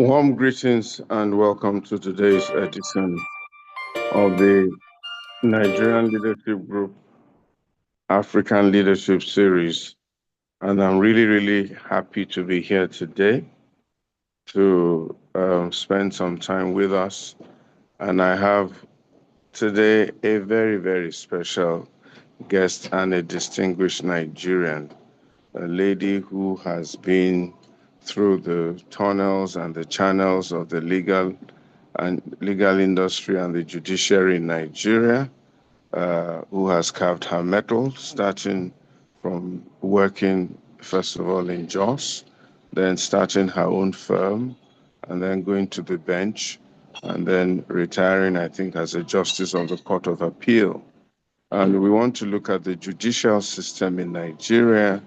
Warm greetings and welcome to today's edition of the Nigerian Leadership Group African Leadership Series. And I'm really happy to be here today to spend some time with us. And I have today a very special guest and a distinguished Nigerian, a lady who has been through the tunnels and the channels of the legal industry and the judiciary in Nigeria, who has carved her mettle, starting from working, first of all, in Jos, then starting her own firm, and then going to the bench, and then retiring, I think, as a justice of the Court of Appeal. And we want to look at the judicial system in Nigeria,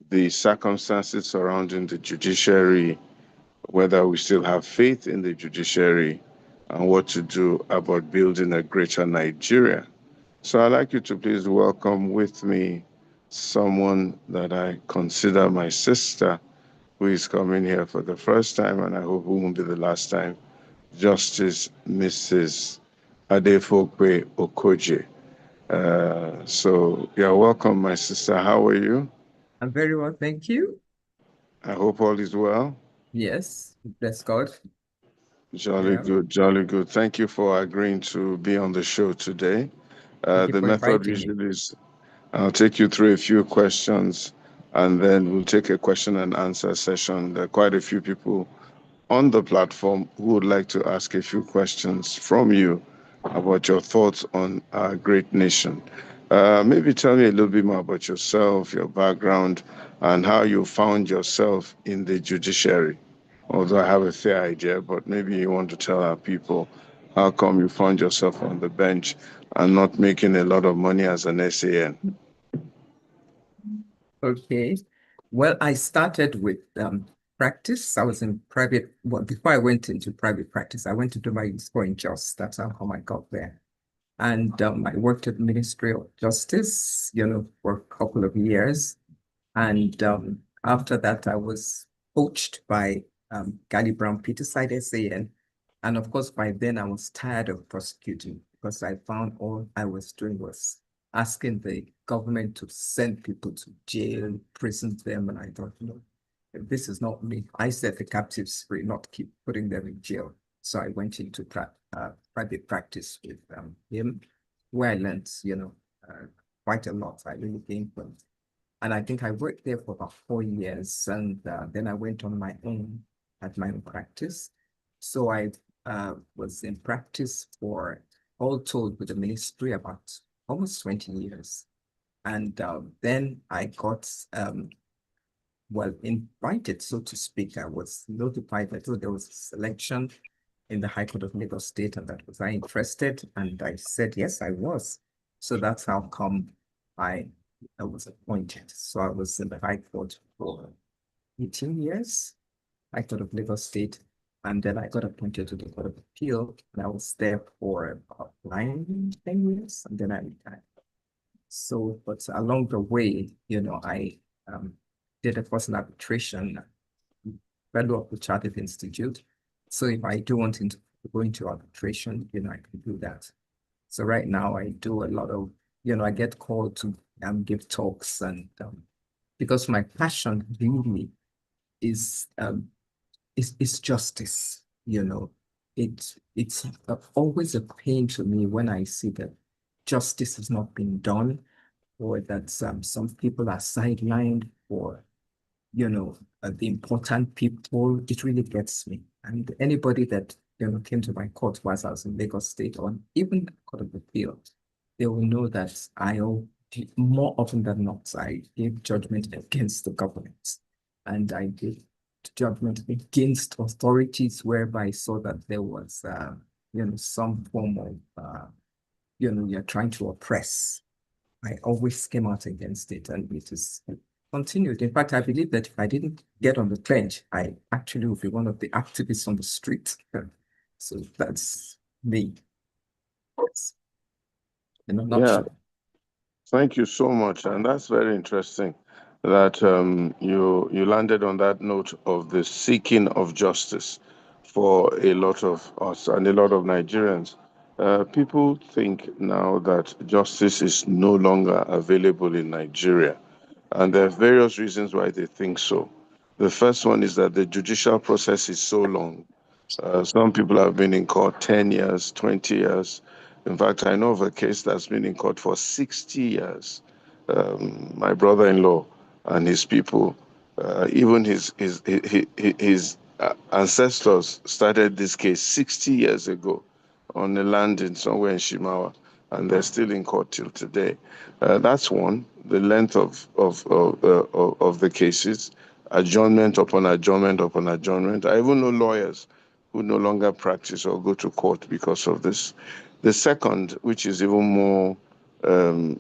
the circumstances surrounding the judiciary, whether we still have faith in the judiciary, and what to do about building a greater Nigeria. So I'd like you to please welcome with me someone that I consider my sister, who is coming here for the first time, and I hope it won't be the last time, Justice Mrs. Adefokwe Okoje. So you're welcome, my sister. How are you? I'm very well, thank you. I hope all is well. Yes, bless God. Jolly good, jolly good. Thank you for agreeing to be on the show today. Thank you The for method inviting me. usually is I'll take you through a few questions and then we'll take a question and answer session. There are quite a few people on the platform who would like to ask a few questions from you about your thoughts on our great nation. Maybe tell me a little bit more about yourself, your background, and how you found yourself in the judiciary. Although I have a fair idea, but maybe you want to tell our people how come you found yourself on the bench and not making a lot of money as an SAN. Okay. Well, I started with practice. I was in private, well, before I went into private practice, I went to do my score in Just. That's how I got there. And I worked at the Ministry of Justice, for a couple of years. And after that, I was poached by Gali Brown Peterside SAN. And of course, by then I was tired of prosecuting because I found all I was doing was asking the government to send people to jail, prison them. And I thought, this is not me. I set the captives free, not keep putting them in jail. So I went into private practice with him, where I learned, quite a lot. I really gained from it. And I think I worked there for about 4 years. And then I went on my own, had my own practice. So I was in practice for, all told, with the ministry about almost 20 years. And then I got, invited, so to speak. I was notified that there was a selection in the High Court of Lagos State, and that was I interested. And I said, yes, I was. So that's how come I was appointed. So I was in the High Court for 18 years, High Court of Lagos State. And then I got appointed to the Court of Appeal, and I was there for about 10 years, and then I retired. So, but along the way, I did a course in arbitration, fellow of the Chartered Institute. So if I do want to go into arbitration, I can do that. So right now I do a lot of, I get called to give talks, and because my passion really is justice. It's always a pain to me when I see that justice has not been done, or that some people are sidelined, or the important people. It really gets me. And anybody that came to my court whilst I was in Lagos State, or even Court of Appeal, they will know that more often than not, I give judgment against the government, and I give judgment against authorities whereby I saw that there was, some form of, you're trying to oppress. I always came out against it, and it is continued. In fact, I believe that if I didn't get on the bench, I actually would be one of the activists on the street. So that's me. In a nutshell. Thank you so much. And that's very interesting that you landed on that note of the seeking of justice. for a lot of us and a lot of Nigerians. People think now that justice is no longer available in Nigeria, and there are various reasons why they think so. The first one is that the judicial process is so long. Some people have been in court 10 years, 20 years. In fact, I know of a case that's been in court for 60 years. My brother-in-law and his people, even his ancestors started this case 60 years ago on a land in somewhere in Shimawa, and they're still in court till today. That's one. The length of the cases, adjournment upon adjournment upon adjournment. I even know lawyers who no longer practice or go to court because of this. The second, which is even more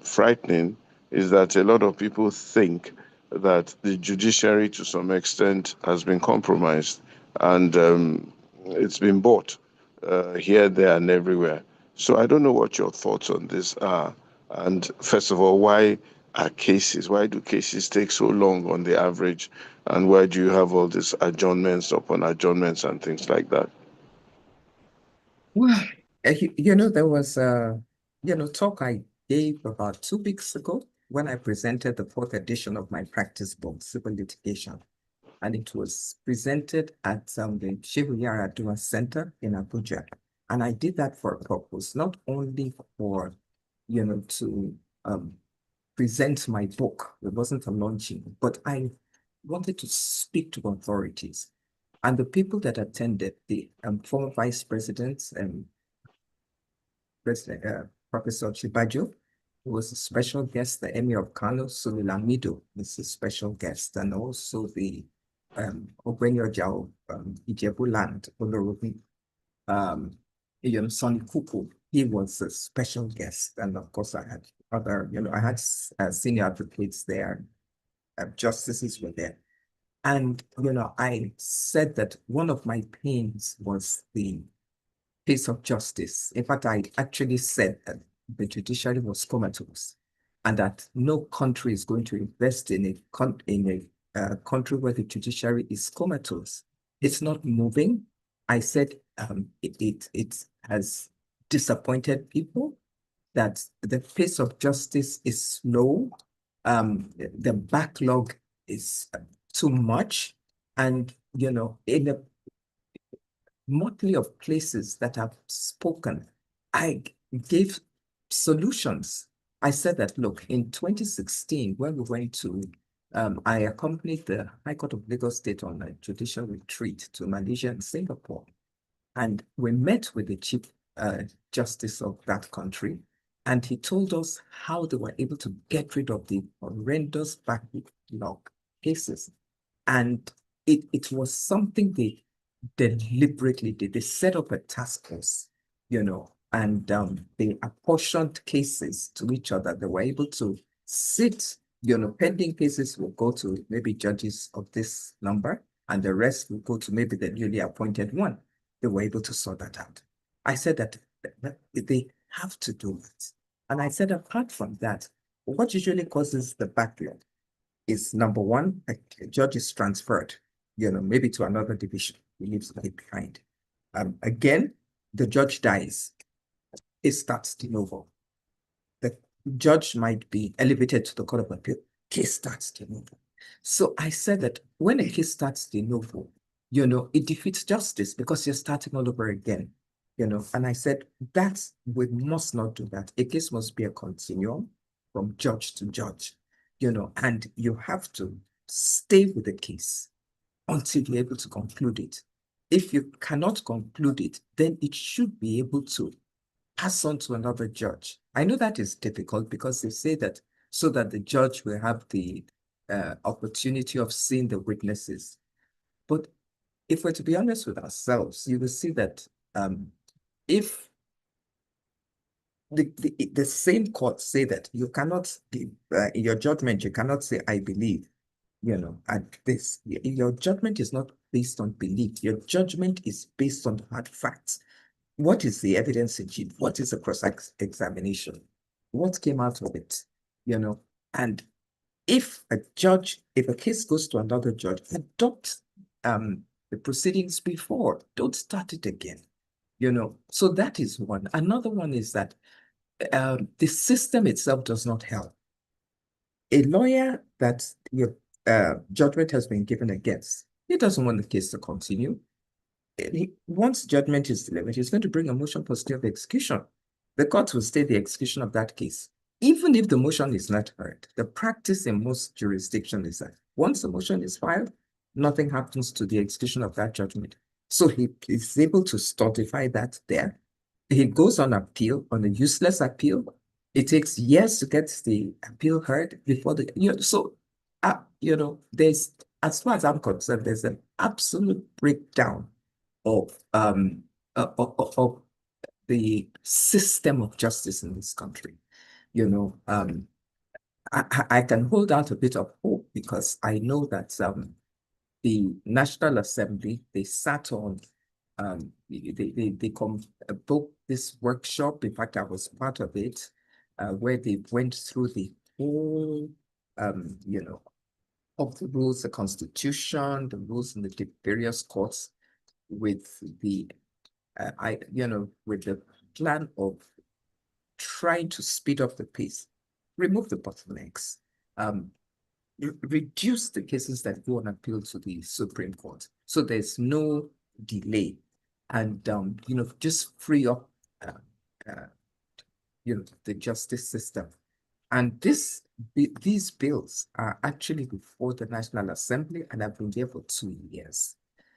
frightening, is that a lot of people think that the judiciary to some extent has been compromised, and it's been bought here, there, and everywhere. So I don't know what your thoughts on this are. And first of all, why do cases take so long on the average? And why do you have all these adjournments upon adjournments and things like that? Well, there was a, talk I gave about 2 weeks ago when I presented the fourth edition of my practice book, Civil Litigation. And it was presented at the Shehu Yaradua Center in Abuja. And I did that for a purpose, not only for, to present my book. It wasn't a launching, but I wanted to speak to authorities. And the people that attended, the former vice president and President Professor Chibajo, who was a special guest, the Emir of Kano, Sulilamido, is a special guest, and also the Ogbenyo Ijebu Land, Olorobi, Sonny Kuku, he was a special guest. And of course, I had other, I had senior advocates there, justices were there. And, I said that one of my pains was the pace of justice. In fact, I actually said that the judiciary was comatose and that no country is going to invest in a country where the judiciary is comatose. It's not moving. I said it has disappointed people, that the pace of justice is slow, the backlog is too much, and in a motley of places that have spoken, I gave solutions. I said that, look, in 2016, when we went to, I accompanied the High Court of Lagos State on a judicial retreat to Malaysia and Singapore. And we met with the Chief Justice of that country, and he told us how they were able to get rid of the horrendous backlog cases. And it was something they deliberately did. They set up a task force, and they apportioned cases to each other. They were able to sit, pending cases will go to maybe judges of this number, and the rest will go to maybe the newly appointed one. They were able to sort that out. I said that they have to do it. And I said, apart from that, what usually causes the backlog is, number one, a judge is transferred, maybe to another division. He leaves it behind. Again, the judge dies. It starts de novo. The judge might be elevated to the Court of Appeal. Case starts de novo. So I said that when a case starts de novo, it defeats justice because you're starting all over again. And I said that we must not do that. A case must be a continuum from judge to judge, and you have to stay with the case until you're able to conclude it. If you cannot conclude it, then it should be able to pass on to another judge. I know that is difficult because they say that so that the judge will have the opportunity of seeing the witnesses. But if we're to be honest with ourselves, you will see that if the same courts say that you cannot give, in your judgment, you cannot say, I believe, at this. Your judgment is not based on belief. Your judgment is based on hard facts. What is the evidence achieved? What is the cross-examination? What came out of it? And if a case goes to another judge, adopt the proceedings before. Don't start it again. So that is one. Another one is that the system itself does not help. A lawyer that your judgment has been given against, he doesn't want the case to continue. Once judgment is delivered, he's going to bring a motion for stay of execution. The court will stay the execution of that case. Even if the motion is not heard, the practice in most jurisdictions is that once the motion is filed, nothing happens to the execution of that judgment. So he is able to stultify that there. He goes on appeal, on a useless appeal. It takes years to get the appeal heard before there's, as far as I'm concerned, there's an absolute breakdown of the system of justice in this country. I can hold out a bit of hope because I know that the National Assembly, they sat on they booked this workshop. In fact, I was part of it, where they went through the whole of the rules, the Constitution, the rules in the various courts, with the with the plan of trying to speed up the pace, remove the bottlenecks, reduce the cases that go on appeal to the Supreme Court, so there's no delay, and just free up the justice system. And these bills are actually before the National Assembly and have been there for 2 years.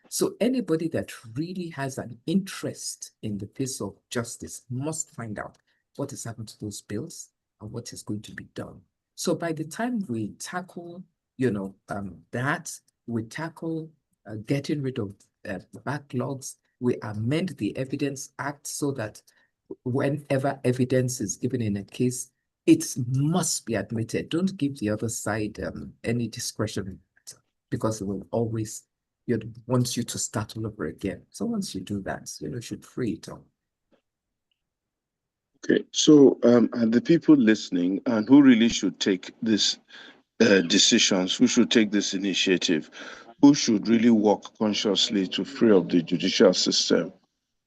So anybody that really has an interest in the pace of justice must find out what has happened to those bills and what is going to be done. So by the time we tackle, that, we tackle getting rid of backlogs, we amend the Evidence Act so that whenever evidence is given in a case, it must be admitted. Don't give the other side any discretion, because it will always wants you to start all over again. So once you do that, you should free it up. Okay, so are the people listening, and who really should take this decisions, who should take this initiative, who should really work consciously to free up the judicial system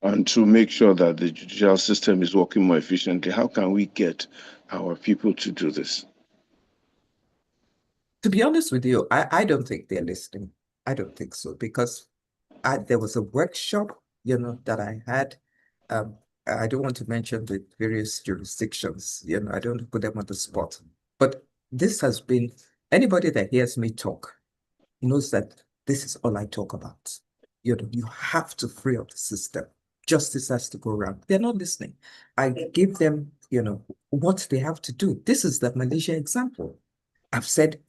and to make sure that the judicial system is working more efficiently? How can we get our people to do this? To be honest with you, I don't think they're listening. I don't think so, because there was a workshop, that I had. I don't want to mention the various jurisdictions, I don't want to put them on the spot. But this has been, anybody that hears me talk knows that this is all I talk about. You have to free up the system. Justice has to go around. They're not listening. I give them, what they have to do. This is the Malaysia example. I've said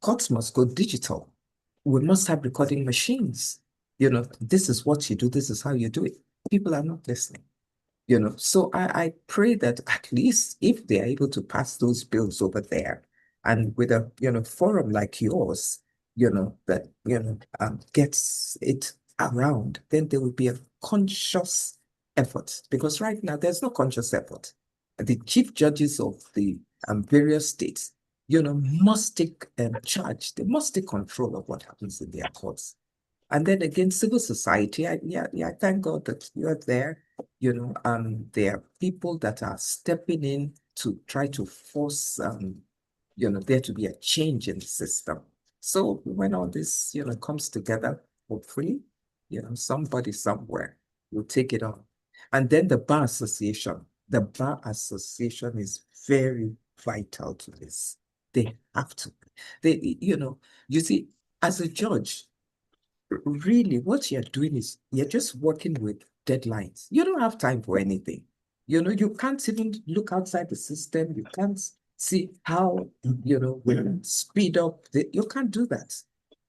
courts must go digital. We must have recording machines. This is what you do. This is how you do it. People are not listening. So I pray that at least if they're able to pass those bills over there, and with a forum like yours, that gets it around, then there will be a conscious effort. Because right now there's no conscious effort. The chief judges of the various states, must take charge. They must take control of what happens in their courts. And then again, civil society, I thank God that you're there. There are people that are stepping in to try to force, there to be a change in the system. So when all this, comes together, hopefully, somebody somewhere will take it on. And then the Bar Association is very vital to this. They have to. You see, as a judge, really what you're doing is you're just working with deadlines. You don't have time for anything. You can't even look outside the system. You can't see how, we speed up. You can't do that.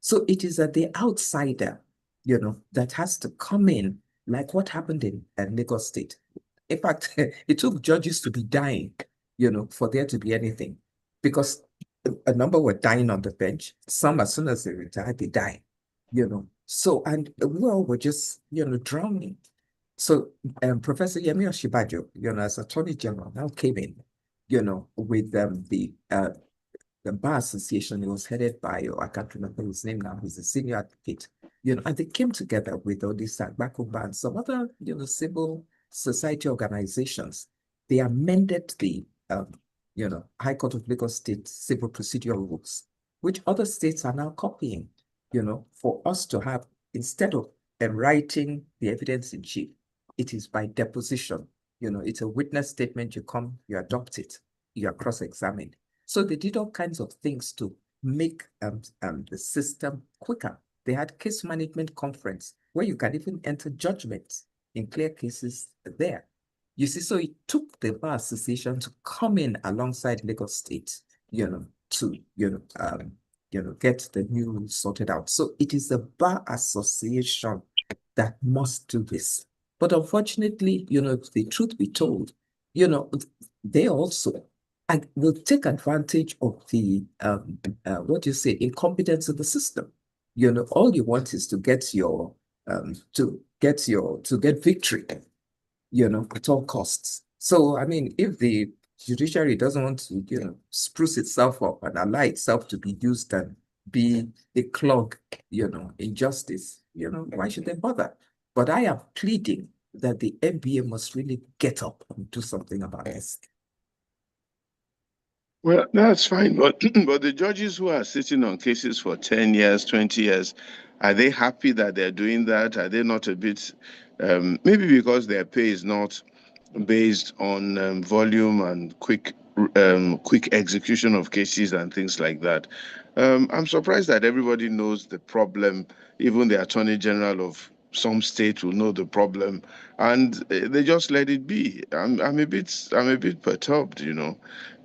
So it is that the outsider, that has to come in, like what happened in Lagos State. In fact, it took judges to be dying, for there to be anything, because a number were dying on the bench. Some, as soon as they retired, they die. So, and we all were just, drowning. So, Professor Yemi Osinbajo, as Attorney General, now came in, with the Bar Association. It was headed by, I can't remember his name now, he's a senior advocate. and they came together with all these Agbakoba and some other, civil society organizations. They amended the, High Court of Lagos State civil procedural rules, which other states are now copying, for us to have, instead of writing the evidence in chief, it is by deposition. It's a witness statement. You come, you adopt it, you are cross-examined. So they did all kinds of things to make the system quicker. They had case management conference where you can even enter judgments in clear cases there. You see, so it took the Bar Association to come in alongside Lagos State, to, get the new rules sorted out. So it is the Bar Association that must do this. But unfortunately, the truth be told, they also will take advantage of the incompetence of the system. All you want is to get your to get victory, at all costs. So I mean, if the judiciary doesn't want to, spruce itself up and allow itself to be used and be a clog, in justice, why should they bother? But I am pleading that the NBA must really get up and do something about this. Well, that's fine, but but the judges who are sitting on cases for 10 years, 20 years, are they happy that they're doing that? Are they not a bit, maybe because their pay is not based on volume and quick execution of cases and things like that. I'm surprised that everybody knows the problem. Even the Attorney General of some state will know the problem, and they just let it be. I'm a bit perturbed,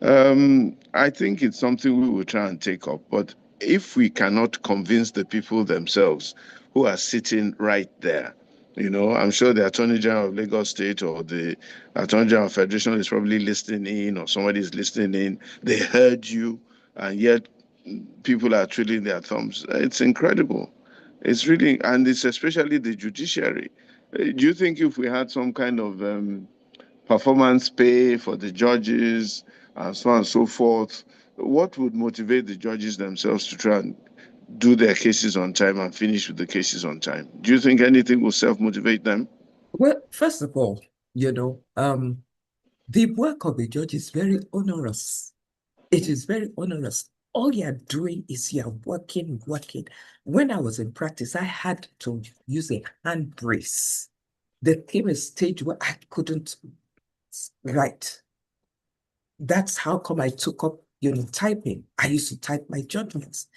I think it's something we will try and take up, but if we cannot convince the people themselves who are sitting right there, I'm sure the Attorney General of Lagos State or the Attorney General of Federation is probably listening in, or somebody is listening in. They heard you, and yet people are twiddling their thumbs. It's incredible. It's really, and it's especially the judiciary. Do you think if we had some kind of performance pay for the judges and so on and so forth, what would motivate the judges themselves to try and do their cases on time and finish with the cases on time? Do you think anything will self-motivate them? Well, first of all, the work of a judge is very onerous. It is very onerous. All you're doing is you're working. When I was in practice, I had to use a hand brace. There came a stage where I couldn't write. That's how come I took up, typing. I used to type my judgments,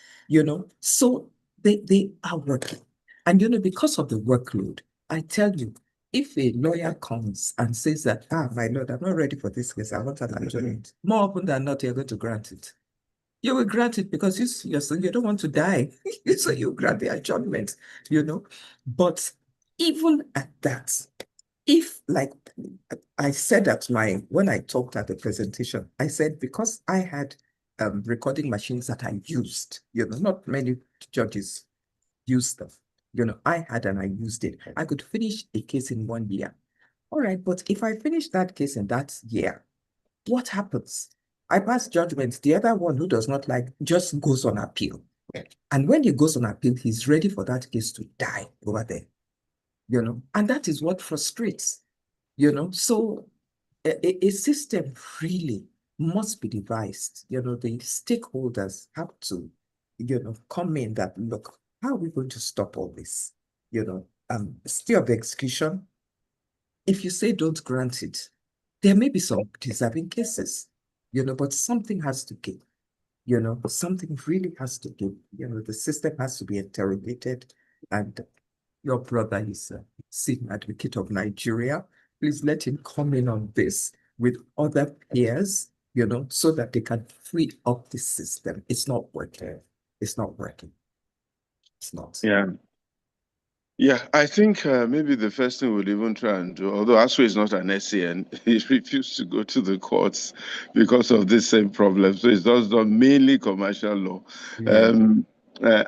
so they are working. And, because of the workload, I tell you, if a lawyer comes and says that, my lord, I'm not ready for this case, I want an adjournment, more often than not, you're going to grant it. You will grant it because you don't want to die. So you grant the adjournment, But even at that, if, like I said when I talked at the presentation, I said, because I had recording machines that I used, not many judges use them. I had and I used it. I could finish a case in 1 year. All right, but if I finish that case in that year, what happens? I pass judgment. The other one who does not like just goes on appeal. And when he goes on appeal, he's ready for that case to die over there. And that is what frustrates, So a system really must be devised. The stakeholders have to, come in that, look, how are we going to stop all this? Stay of execution. If you say don't grant it, there may be some deserving cases, but something has to give. Something really has to give. The system has to be interrogated. And your brother is a senior advocate of Nigeria. Please let him come in on this with other peers, so that they can free up the system. It's not working. It's not working. It's not. Yeah. Yeah, I think maybe the first thing we'll even try and do, although ASU is not an SAN, he refused to go to the courts because of this same problem. So it's just done mainly commercial law.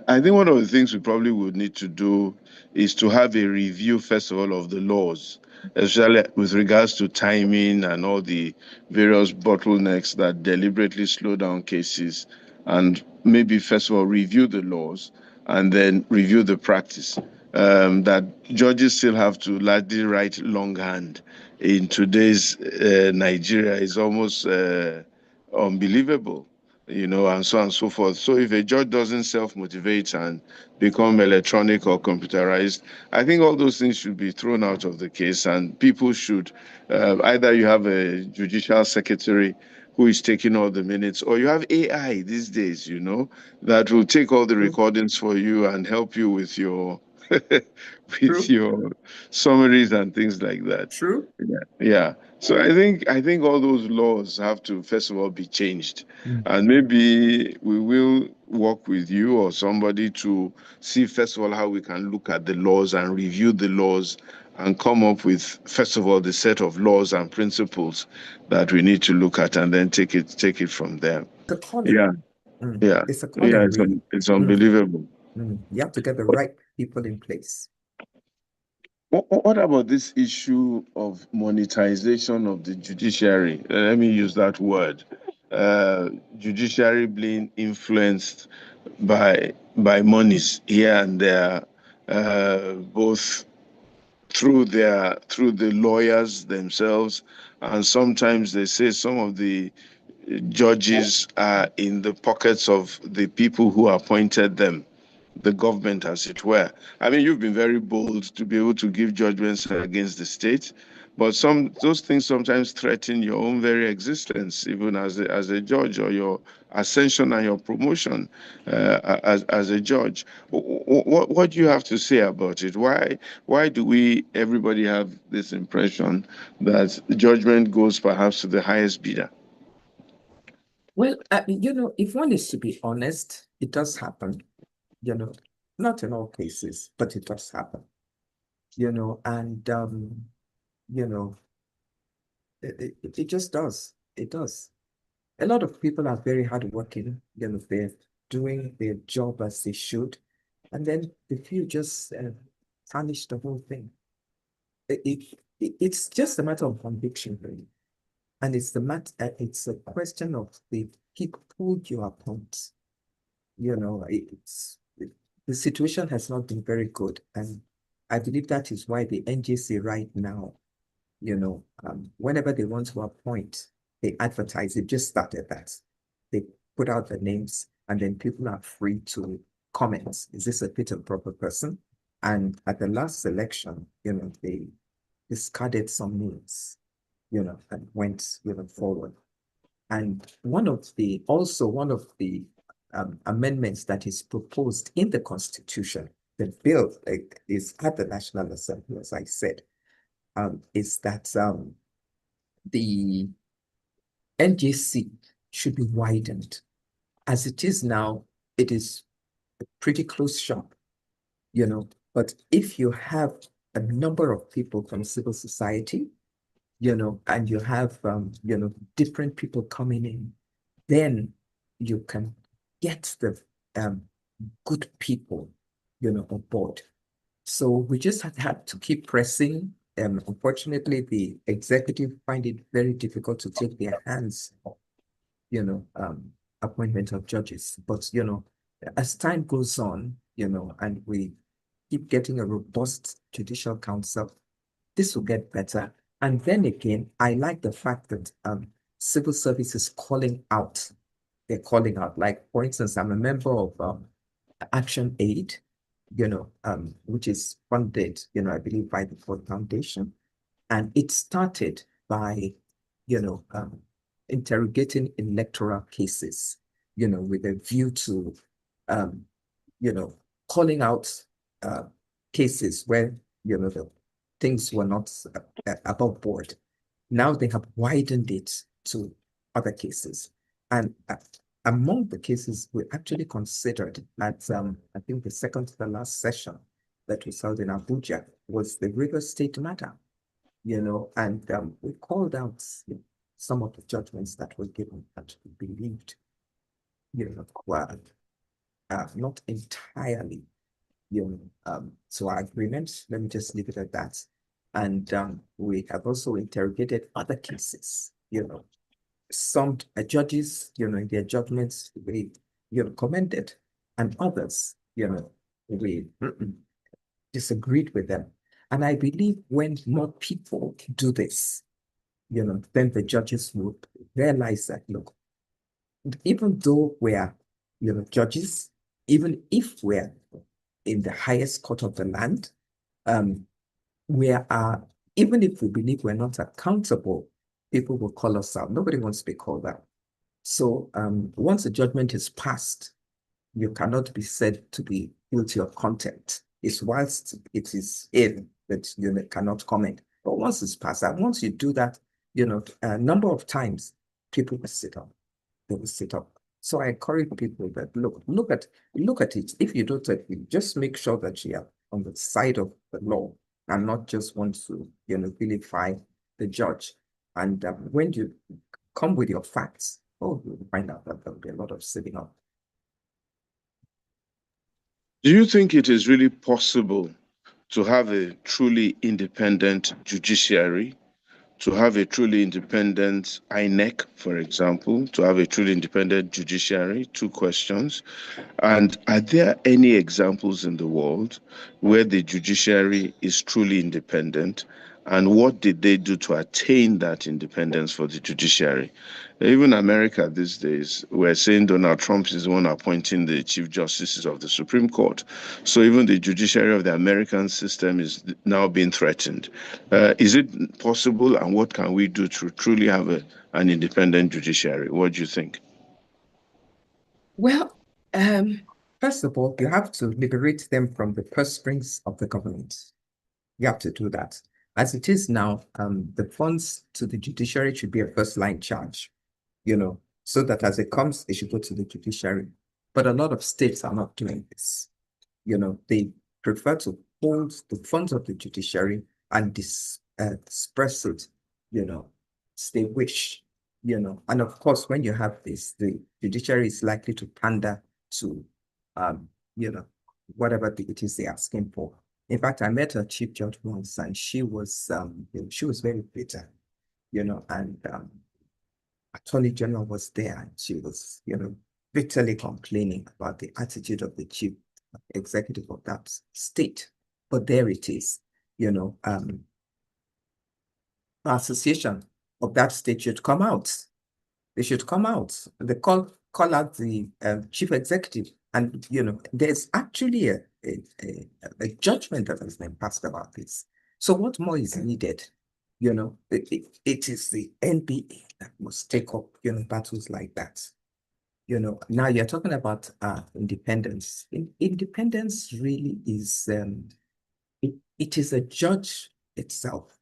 I think one of the things we probably would need to do is to have a review, first of all, of the laws, especially with regards to timing and all the various bottlenecks that deliberately slow down cases. And maybe, first of all, review the laws and then review the practice. That judges still have to largely write longhand in today's Nigeria is almost unbelievable, and so on and so forth. So if a judge doesn't self-motivate and become electronic or computerized, I think all those things should be thrown out of the case, and people should either you have a judicial secretary who is taking all the minutes, or you have AI these days, that will take all the True. recordings for you and help you with your True. with your summaries and things like that. True. Yeah. So I think all those laws have to first of all be changed. Mm. And maybe we will work with you or somebody to see first of all how we can look at the laws and review the laws and come up with first of all the set of laws and principles that we need to look at, and then take it from there. The calling. Yeah. Yeah. It's a Yeah, calling, really. it's unbelievable. You have to get the right people in place. What about this issue of monetization of the judiciary? Let me use that word. Judiciary being influenced by monies here and there, both through the lawyers themselves, and sometimes they say some of the judges are in the pockets of the people who appointed them, the government, as it were. I mean, you've been very bold to be able to give judgments against the state, but those things sometimes threaten your own very existence, even as a judge, or your ascension and your promotion as a judge. What do you have to say about it? Why do everybody have this impression that judgment goes perhaps to the highest bidder? Well, if one is to be honest, it does happen, not in all cases, but it does happen, and, it just does. It does. A lot of people are very hardworking, they're doing their job as they should, and then the few just tarnish the whole thing. It's just a matter of conviction, really. And it's a question of the people you appoint. The situation has not been very good. And I believe that is why the NJC right now, whenever they want to appoint, they advertise. They just started that. They put out the names, and then people are free to comment. Is this a fit and proper person? And at the last election, they discarded some names, and went, forward. And one of the amendments that is proposed in the Constitution, the bill is at the National Assembly, as I said, is that the NJC should be widened. As it is now, it is a pretty close shop, but if you have a number of people from civil society, and you have, different people coming in, then you can get the good people, on board. So we just had to keep pressing. Unfortunately, the executive find it very difficult to take their hands off, appointment of judges. But, as time goes on, and we keep getting a robust judicial council, this will get better. And then again, I like the fact that civil service is calling out. They're calling out. Like, for instance, I'm a member of Action Aid, which is funded, I believe, by the Ford Foundation. And it started by, interrogating electoral cases, with a view to, calling out cases where, the things were not above board. Now they have widened it to other cases. And among the cases we actually considered at, I think, the second to the last session that was held in Abuja was the Rivers State matter, and we called out some of the judgments that were given that we believed, were not entirely, to our agreement. Let me just leave it at that. And we have also interrogated other cases, some judges, in their judgments, they, commended, and others, we disagreed with them. And I believe when more people do this, then the judges would realize that, look, even though we're, judges, even if we're in the highest court of the land, we are, even if we believe we're not accountable, people will call us out. Nobody wants to be called out. So once a judgment is passed, you cannot be said to be guilty of contempt. It's whilst it is in that you cannot comment. But once it's passed, and once you do that, a number of times, people will sit up. They will sit up. So I encourage people that look at it. If you don't agree, just make sure that you are on the side of the law and not just want to, vilify the judge. And when you come with your facts, you'll find out that there'll be a lot of sitting up. Do you think it is really possible to have a truly independent judiciary, to have a truly independent INEC, for example, to have a truly independent judiciary? Two questions. And are there any examples in the world where the judiciary is truly independent? And what did they do to attain that independence for the judiciary? Even America these days, we're saying Donald Trump is the one appointing the chief justices of the Supreme Court. So even the judiciary of the American system is now being threatened. Is it possible, and what can we do to truly have an independent judiciary? What do you think? Well, first of all, you have to liberate them from the purse strings of the government. You have to do that. As it is now, the funds to the judiciary should be a first-line charge, so that as it comes, it should go to the judiciary. But a lot of states are not doing this. They prefer to hold the funds of the judiciary and disperse it, as they wish, And of course, when you have this, the judiciary is likely to pander to, whatever it is they're asking for. In fact, I met a chief judge once, and she was very bitter, and Attorney General was there, and she was, bitterly complaining about the attitude of the chief executive of that state. But there it is, association of that state should come out. They should come out. They call out the chief executive, and there's actually a judgment that has been passed about this. So what more is needed? It is the NBA that must take up battles like that. Now you're talking about independence. Independence really is it is a judge itself,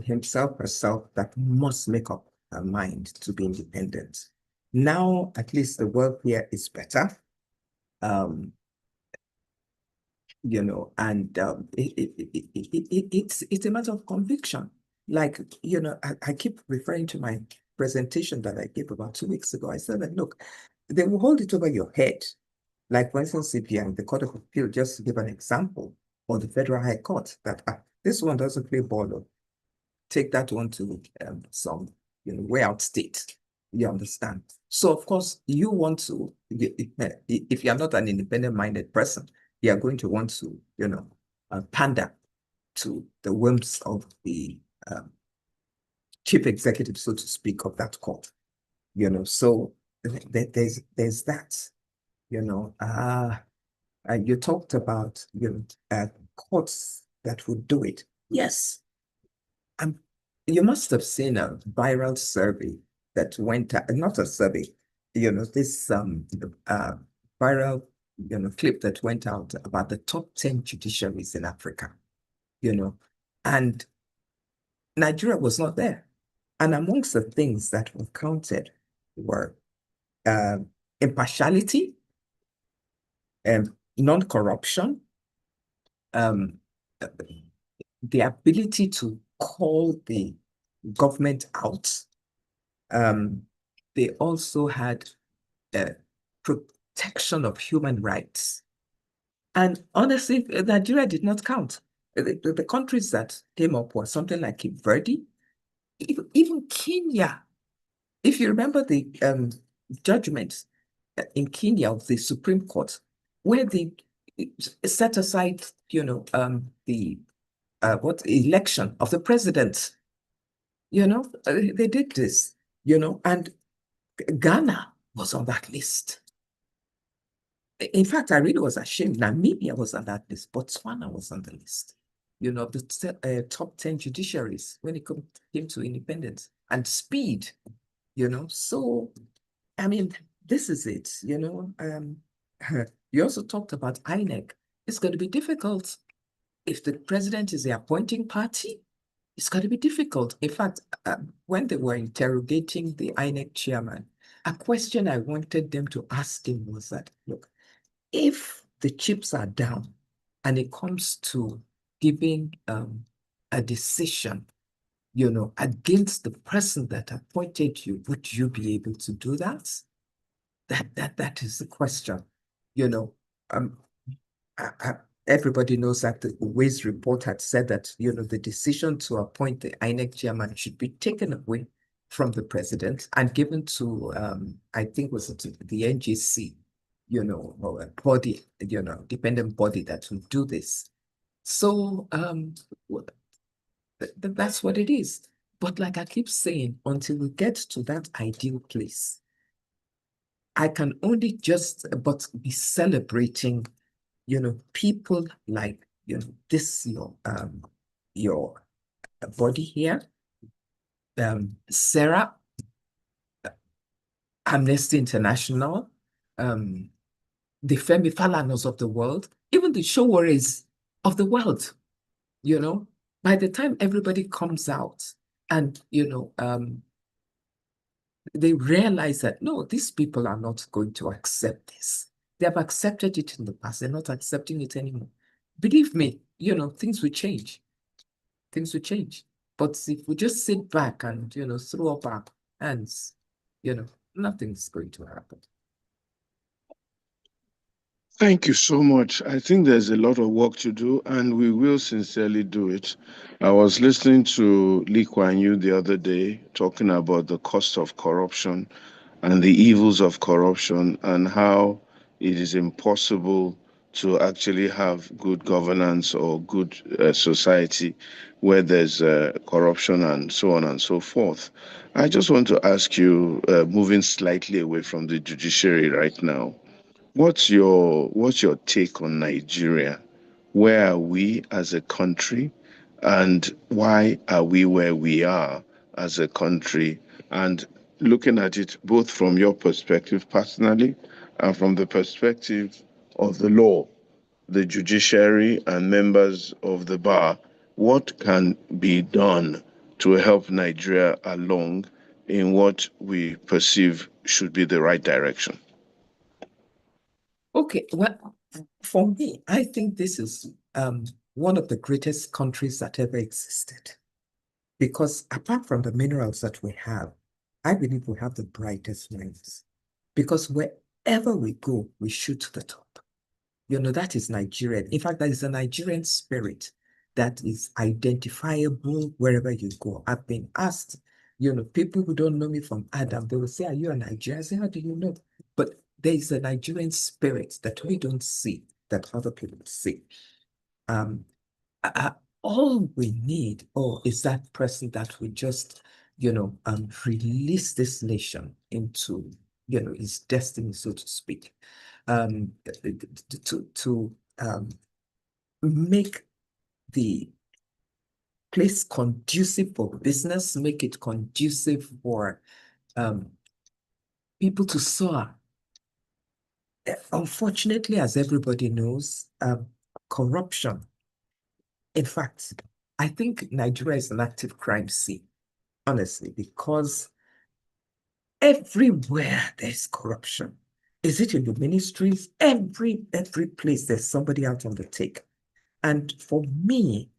himself, herself, that must make up her mind to be independent. Now, at least the world here is better. And it's a matter of conviction. Like, I keep referring to my presentation that I gave about 2 weeks ago. I said that, look, they will hold it over your head. Like, for instance, if you're in the Court of Appeal, just to give an example, or the Federal High Court, that this one doesn't play ball. Take that one to some way out state. You understand? So, of course, you want to, if you're not an independent-minded person, you are going to want to, pander to the whims of the chief executive, so to speak, of that court. So there's that. You talked about courts that would do it. Yes. You must have seen a viral survey that went out, not a survey, this viral clip that went out about the top 10 judiciaries in Africa, and Nigeria was not there. And amongst the things that were counted were impartiality, non-corruption, the ability to call the government out. They also had protection of human rights. And honestly, Nigeria did not count. The countries that came up were something like Cape Verde, even Kenya. If you remember the judgments in Kenya of the Supreme Court, where they set aside, the election of the president. They did this, and Ghana was on that list. In fact, I really was ashamed. Namibia was on that list. Botswana was on the list. The top 10 judiciaries when it came to independence and speed. So I mean, this is it. You also talked about INEC. It's going to be difficult if the president is the appointing party. It's going to be difficult. In fact, when they were interrogating the INEC chairman, a question I wanted them to ask him was that, look, if the chips are down and it comes to giving a decision, against the person that appointed you, would you be able to do that? That is the question. Um, everybody knows that the Ways report had said that, the decision to appoint the INEC chairman should be taken away from the president and given to, I think was it the NGC, or a body, dependent body that will do this. So that's what it is. But like I keep saying, until we get to that ideal place, I can only just but be celebrating, people like, this, your body here, Sarah, Amnesty International, the Femi Falanas of the world, even the Showaris of the world, by the time everybody comes out and, they realize that, no, these people are not going to accept this. They have accepted it in the past. They're not accepting it anymore. Believe me, things will change. Things will change. But if we just sit back and, throw up our hands, nothing's going to happen. Thank you so much. I think there's a lot of work to do, and we will sincerely do it. I was listening to Lee Kuan Yew the other day talking about the cost of corruption and the evils of corruption and how it is impossible to actually have good governance or good society where there's corruption and so on and so forth. I just want to ask you, moving slightly away from the judiciary right now, what's your take on Nigeria? Where are we as a country, and why are we where we are as a country? And looking at it both from your perspective personally and from the perspective of the law, the judiciary, and members of the bar, what can be done to help Nigeria along in what we perceive should be the right direction? Okay, well, for me, I think this is one of the greatest countries that ever existed. Because apart from the minerals that we have, I believe we have the brightest minds. Because wherever we go, we shoot to the top. That is Nigerian. In fact, that is a Nigerian spirit that is identifiable wherever you go. I've been asked, people who don't know me from Adam, they will say, "Are you a Nigerian?" I say, "How do you know?" But there is a Nigerian spirit that we don't see, that other people see. All we need, is that person that will just, release this nation into, its destiny, so to speak. To make the place conducive for business, make it conducive for people to soar. Unfortunately, as everybody knows, corruption. In fact, I think Nigeria is an active crime scene, honestly, because everywhere there's corruption. Is it in the ministries? Every place there's somebody out on the take. And for me,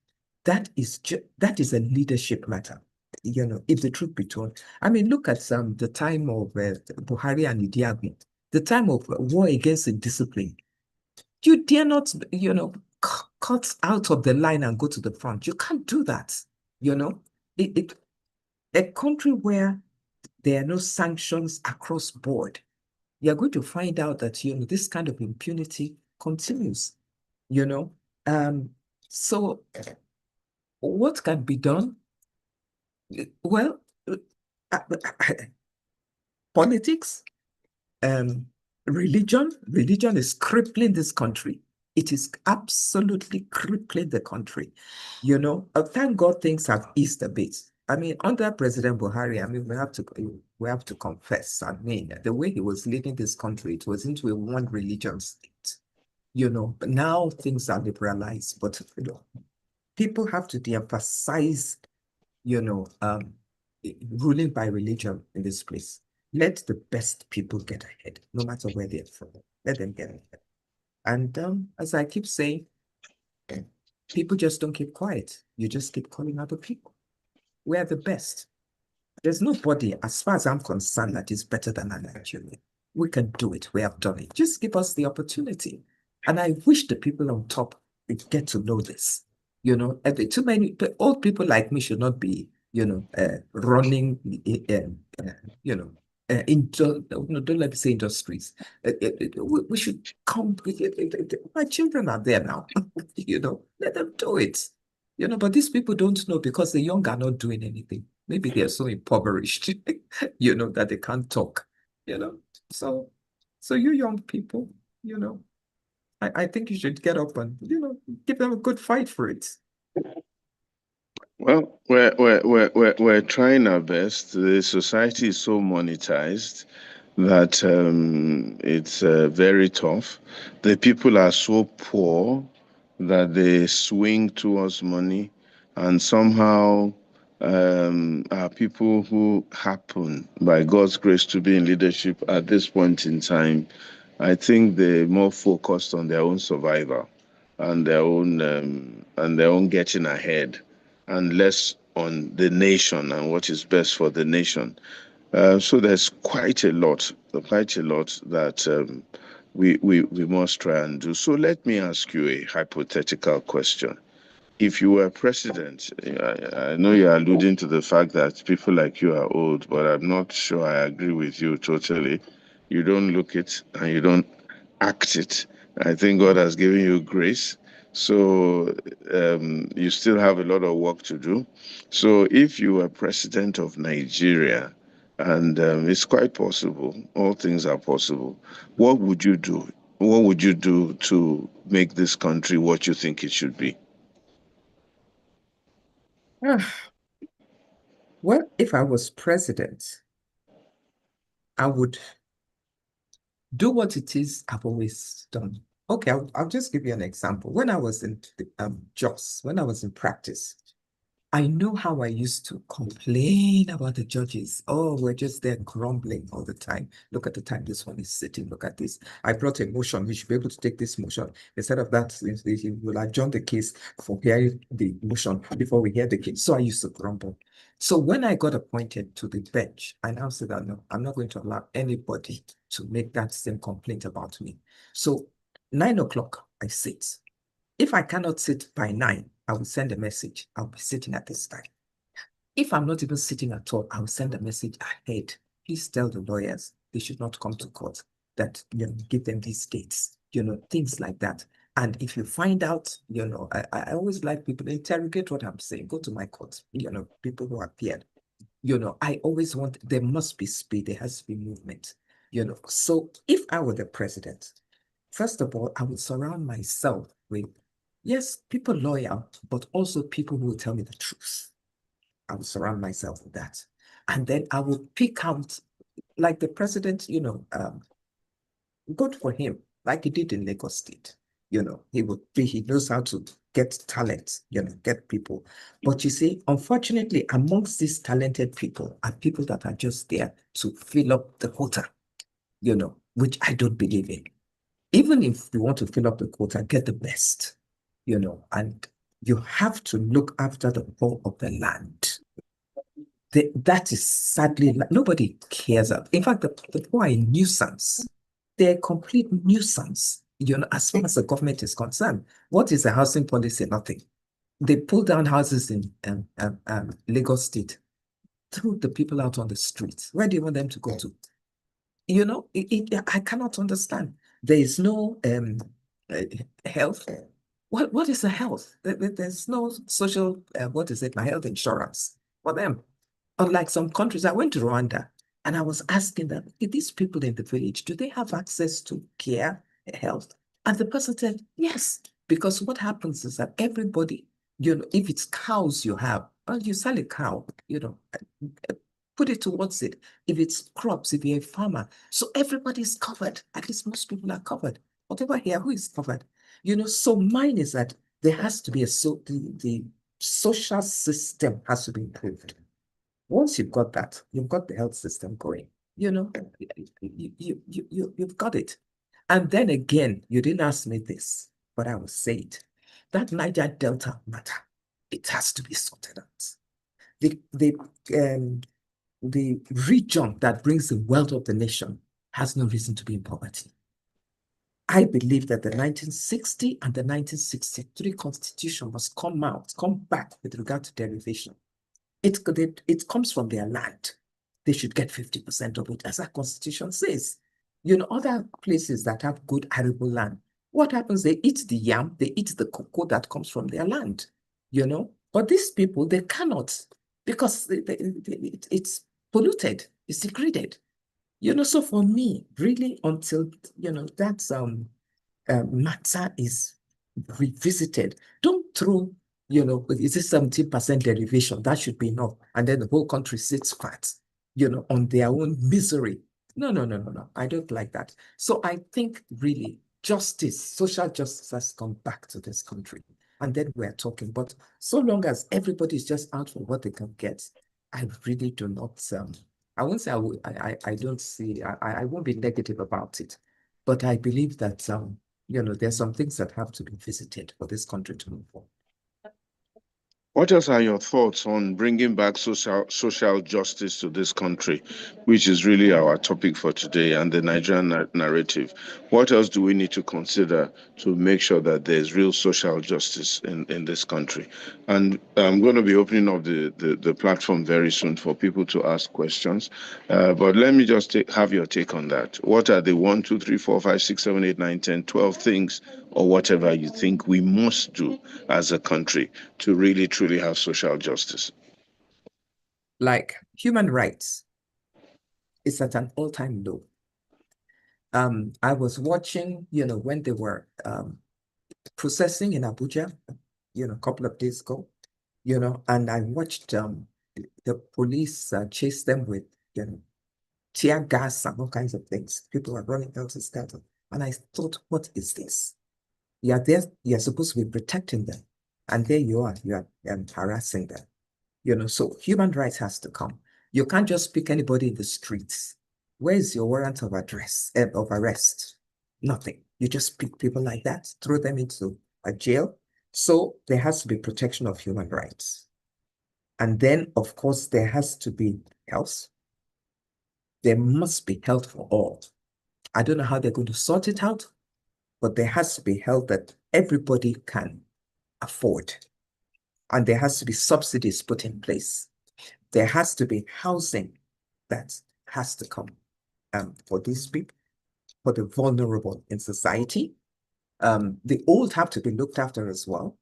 that is a leadership matter. If the truth be told, I mean, look at the time of Buhari and Idi Amin, the time of war against indiscipline. You dare not, cut out of the line and go to the front. You can't do that. A country where there are no sanctions across board, you're going to find out that this kind of impunity continues, you know. So what can be done? Well, uh, politics, religion is crippling this country. It is absolutely crippling the country. Thank God things have eased a bit. I mean, under President Buhari, I mean, we have to confess. I mean, the way he was leading this country, it was into a one religion state. But now things are liberalized. But people have to de-emphasize, ruling by religion in this place. Let the best people get ahead, no matter where they're from. Let them get ahead. And as I keep saying, people just don't keep quiet. You just keep calling out the people. We're the best. There's nobody, as far as I'm concerned, that is better than a Nigerian. We can do it. We have done it. Just give us the opportunity. And I wish the people on top would get to know this. Too many old people like me should not be, running, don't let me say industries. We should come. My children are there now. Let them do it. But these people don't know because the young are not doing anything. Maybe they're so impoverished, that they can't talk. So you young people, I think you should get up and, give them a good fight for it. Well, we're trying our best. The society is so monetized that it's very tough. The people are so poor that they swing towards money, and somehow are people who happen, by God's grace, to be in leadership at this point in time. I think they're more focused on their own survival and their own getting ahead, and less on the nation and what is best for the nation. So there's quite a lot that we must try and do. So let me ask you a hypothetical question. If you were president, I know you're alluding to the fact that people like you are old, but I'm not sure I agree with you totally. You don't look it and you don't act it. I think God has given you grace. So you still have a lot of work to do. So if you were president of Nigeria, and it's quite possible, all things are possible, what would you do? What would you do to make this country what you think it should be? Well, if I was president, I would do what it is I've always done. Okay, I'll just give you an example. When I was in JOS, when I was in practice, I know how I used to complain about the judges. Oh, we're just there grumbling all the time. Look at the time this one is sitting. Look at this. I brought a motion. We should be able to take this motion. Instead of that, we will adjourn the case for hearing the motion before we hear the case. So I used to grumble. So when I got appointed to the bench, I now said that no, I'm not going to allow anybody to make that same complaint about me. So 9 o'clock, I sit. If I cannot sit by 9, I will send a message. I'll be sitting at this time. If I'm not even sitting at all, I will send a message ahead. Please tell the lawyers they should not come to court, that, give them these dates, things like that. And if you find out, I always like people to interrogate what I'm saying. Go to my court, people who appeared. I always want, there must be speed, there has to be movement, So if I were the president, first of all, I would surround myself with, yes, people loyal, but also people who will tell me the truth. I will surround myself with that. And then I will pick out, like the president, good for him, like he did in Lagos State. He knows how to get talent, get people. But you see, unfortunately, amongst these talented people are people that are just there to fill up the quota, which I don't believe in. Even if you want to fill up the quota, get the best, and you have to look after the poor of the land. That is sadly, nobody cares. In fact, the poor are a nuisance. They're a complete nuisance, as far as the government is concerned. What is the housing policy? Nothing. They pull down houses in Lagos State, threw the people out on the streets. Where do you want them to go to? I cannot understand. There is no health. What is the health? There's no social, what is it, my health insurance for them. Unlike some countries, I went to Rwanda and I was asking them, "Okay, these people in the village, do they have access to care, health?" And the person said, yes, because what happens is that everybody, if it's cows you have, well, you sell a cow, put it towards it. If it's crops, if you're a farmer, so everybody's covered. At least most people are covered. Whatever here, who is covered? So mine is that there has to be the social system has to be improved. Once you've got that, you've got the health system going. You've got it. And then again, you didn't ask me this, but I will say it. That Niger Delta matter, it has to be sorted out. The region that brings the wealth of the nation has no reason to be in poverty. I believe that the 1960 and the 1963 Constitution must come back with regard to derivation. It comes from their land. They should get 50% of it, as our Constitution says. Other places that have good arable land, what happens? They eat the yam, they eat the cocoa that comes from their land, But these people, they cannot, because it's polluted, it's degraded. So for me, really, until that matter is revisited, don't throw, is it 70% derivation? That should be enough. And then the whole country sits fat, on their own misery. No. I don't like that. So I think really justice, social justice has come back to this country. And then we're talking. But so long as everybody is just out for what they can get, I really do not I won't say I don't see, I won't be negative about it, but I believe that there's some things that have to be visited for this country to move forward. What else are your thoughts on bringing back social justice to this country, which is really our topic for today, and the Nigerian narrative? What else do we need to consider to make sure that there's real social justice in this country? And I'm going to be opening up the platform very soon for people to ask questions. But let me just have your take on that. What are the 1, 2, 3, 4, 5, 6, 7, 8, 9, 10, 12 things, or whatever you think we must do as a country to really truly have social justice? Like human rights is at an all-time low. I was watching, when they were processing in Abuja, a couple of days ago, and I watched the police chase them with, tear gas and all kinds of things. People were running out of scatter. And I thought, what is this? You're there, you're supposed to be protecting them. And there you are harassing them. So human rights has to come. You can't just pick anybody in the streets. Where's your warrant of arrest? Nothing. You just pick people like that, throw them into a jail. So there has to be protection of human rights. And then, of course, there has to be health. There must be health for all. I don't know how they're going to sort it out, but there has to be health that everybody can afford. And there has to be subsidies put in place. There has to be housing that has to come for these people, for the vulnerable in society. The old have to be looked after as well,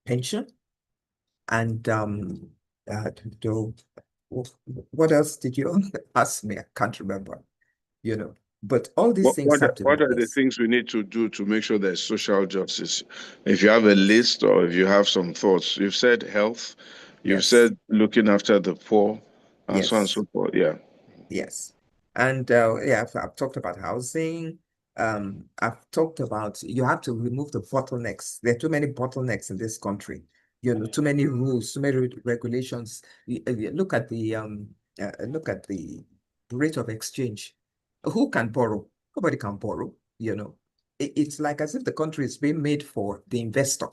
pension. And what else did you ask me? I can't remember, but all these things have to be What are the things we need to do to make sure there's social justice? If you have a list or if you have some thoughts, you've said health, you've said looking after the poor, and so on and so forth. Yeah. Yes. And I've talked about housing. I've talked about you have to remove the bottlenecks. There are too many bottlenecks in this country. Too many rules, too many regulations. Look at the rate of exchange. Who can borrow? Nobody can borrow. It's like as if the country is being made for the investor,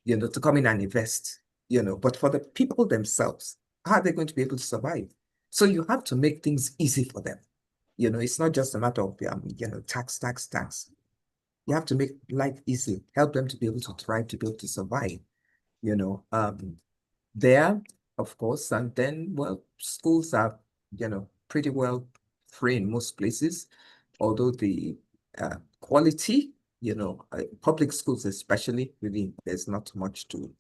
to come in and invest. But for the people themselves, how are they going to be able to survive? So you have to make things easy for them. It's not just a matter of tax. You have to make life easy, help them to be able to thrive, to be able to survive. There, of course, and then, well, schools are, pretty well free in most places, although the quality public schools especially, really, there's not much to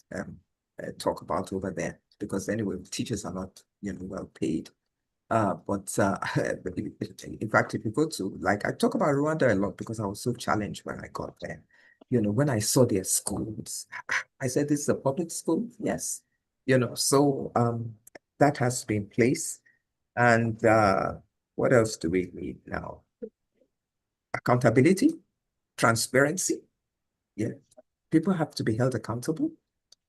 talk about over there because anyway, teachers are not, well paid. But in fact, if you go to, like, I talk about Rwanda a lot because I was so challenged when I got there. When I saw their schools, I said, this is a public school? Yes. So that has to be in place. And what else do we need now? Accountability, transparency. Yeah. People have to be held accountable,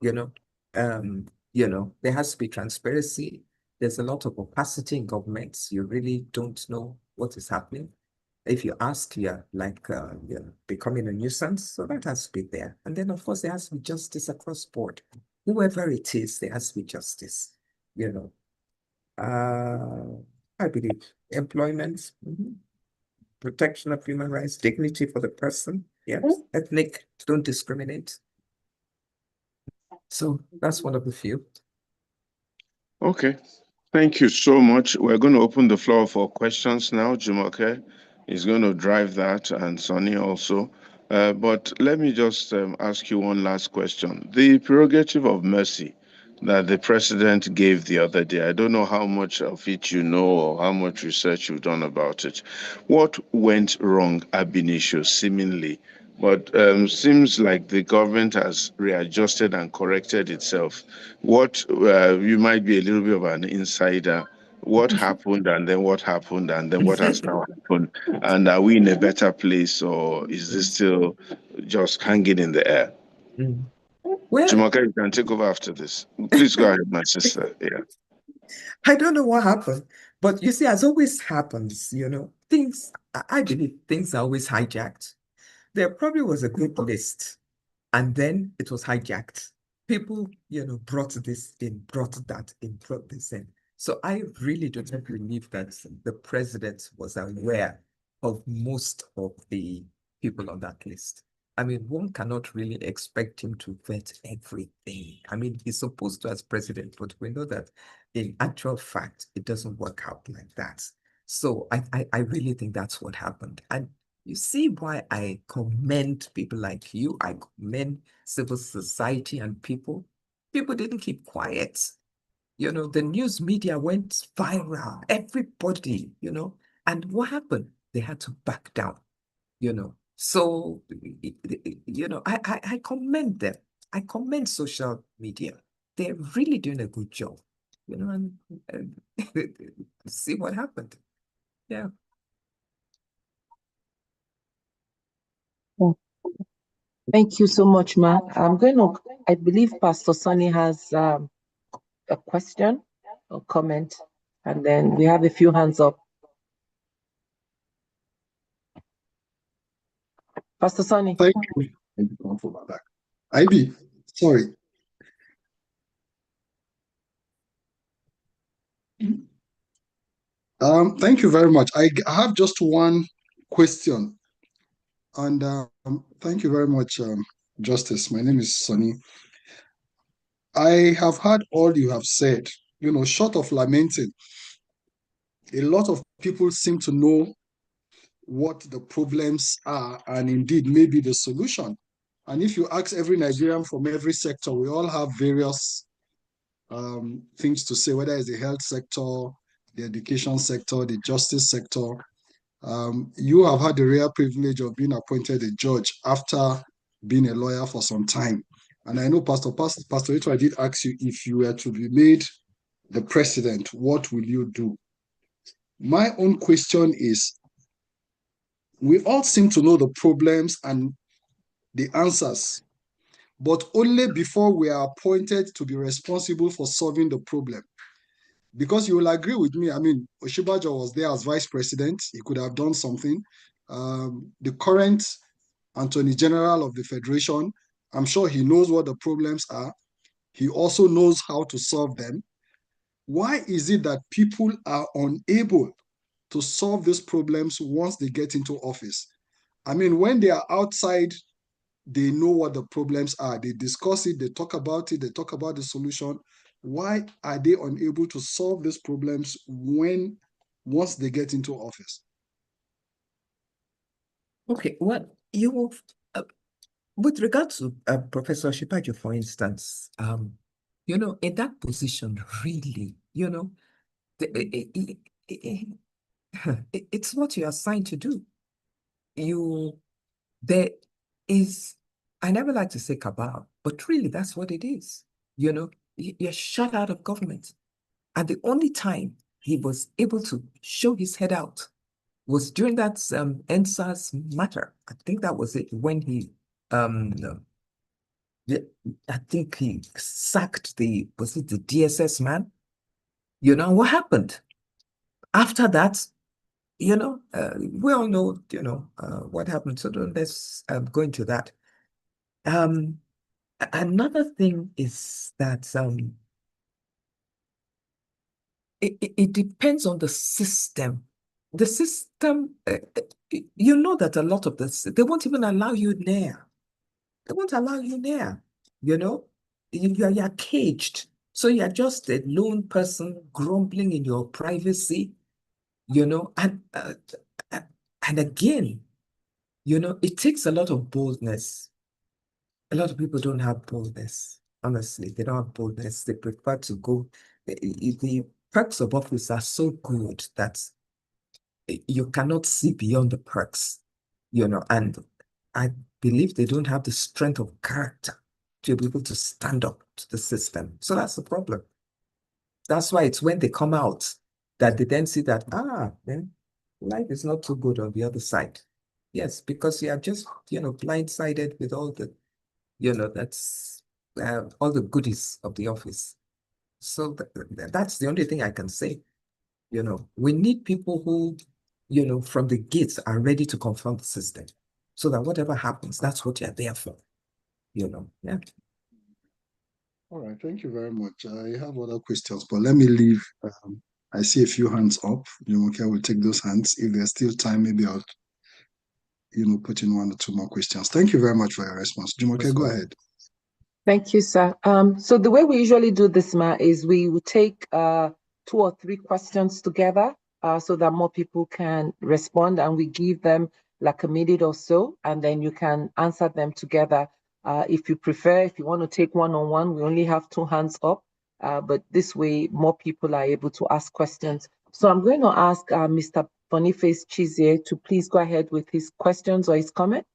you know. There has to be transparency. There's a lot of opacity in governments. You really don't know what is happening. If you ask, you're becoming a nuisance. So that has to be there. And then, of course, there has to be justice across board. Whoever it is, there has to be justice, you know. I believe employment, protection of human rights, dignity for the person. Yes, ethnic, don't discriminate. So that's one of the few. Okay. Thank you so much. We're going to open the floor for questions now. Jumoke is going to drive that, and Sonny also. But let me just ask you one last question. The prerogative of mercy that the president gave the other day, I don't know how much of it you know or how much research you've done about it. What went wrong ab initio, seemingly? But seems like the government has readjusted and corrected itself. What you might be a little bit of an insider. What happened, and then what happened, and then what has now happened? And are we in a better place, or is this still just hanging in the air? Well, Jumoke, you can take over after this. Please go ahead, my sister. Yeah. I don't know what happened, but you see, as always happens, things, I believe things are always hijacked. There probably was a good list, and then it was hijacked. People, brought this in, brought that in, brought this in. So I really don't believe that the president was aware of most of the people on that list. I mean, one cannot really expect him to vet everything. I mean, he's supposed to as president, but we know that in actual fact, it doesn't work out like that. So I really think that's what happened. And you see why I commend people like you. I commend civil society and people. People didn't keep quiet. The news media went viral. Everybody, and what happened? They had to back down, So, I commend them. I commend social media. They're really doing a good job, and see what happened. Yeah. Thank you so much, Ma. I believe Pastor Sonny has a question or comment, and then we have a few hands up. Pastor Sonny. Thank you. Thank you for my back. IB, sorry. Thank you very much. I have just one question. And thank you very much, Justice. My name is Sonny. I have heard all you have said, short of lamenting. A lot of people seem to know what the problems are and indeed maybe the solution. And if you ask every Nigerian from every sector, we all have various things to say, whether it's the health sector, the education sector, the justice sector. You have had the rare privilege of being appointed a judge after being a lawyer for some time. And I know Pastor Ito, I did ask you, if you were to be made the president, what will you do? My own question is, we all seem to know the problems and the answers, but only before we are appointed to be responsible for solving the problem. Because you will agree with me, I mean, Oshibajo was there as vice president. He could have done something. The current Attorney General of the Federation, I'm sure he knows what the problems are. He also knows how to solve them. Why is it that people are unable to solve these problems once they get into office? I mean, when they are outside, they know what the problems are. They discuss it, they talk about it, they talk about the solution. Why are they unable to solve these problems once they get into office? Okay, well, you with regard to Professor Shipajo, for instance, in that position, really, it's what you're assigned to do. There is, I never like to say cabal, but really that's what it is. You're shut out of government. And the only time he was able to show his head out was during that NSAS matter. I think that was it, when he I think he sacked was it the DSS man? What happened? After that, we all know, what happened. So let's go into that. Another thing is that it depends on the system. The system, that a lot of this, they won't even allow you near. They won't allow you near, you're caged. So you're just a lone person grumbling in your privacy, and again, it takes a lot of boldness. A lot of people don't have boldness. Honestly, they don't have boldness. They prefer to go. The perks of office are so good that you cannot see beyond the perks, and I believe they don't have the strength of character to be able to stand up to the system. So that's the problem. That's why it's when they come out that they then see that, then life is not too good on the other side. Yes, because you are just, blindsided with all the, that's all the goodies of the office. So that's the only thing I can say. We need people who, from the gates are ready to confront the system, so that whatever happens, that's what you're there for. Yeah. All right, thank you very much. I have other questions, but let me leave. I see a few hands up. Jumoke will take those hands. If there's still time, maybe I'll, put in one or two more questions. Thank you very much for your response. Jumoke, go ahead. Thank you, sir. So the way we usually do this, Ma, is we will take 2 or 3 questions together so that more people can respond, and we give them like a minute or so, and then you can answer them together. If you prefer, if you want to take one-on-one, we only have 2 hands up, but this way more people are able to ask questions. So I'm going to ask Mr. Boniface Chizie to please go ahead with his questions or his comment.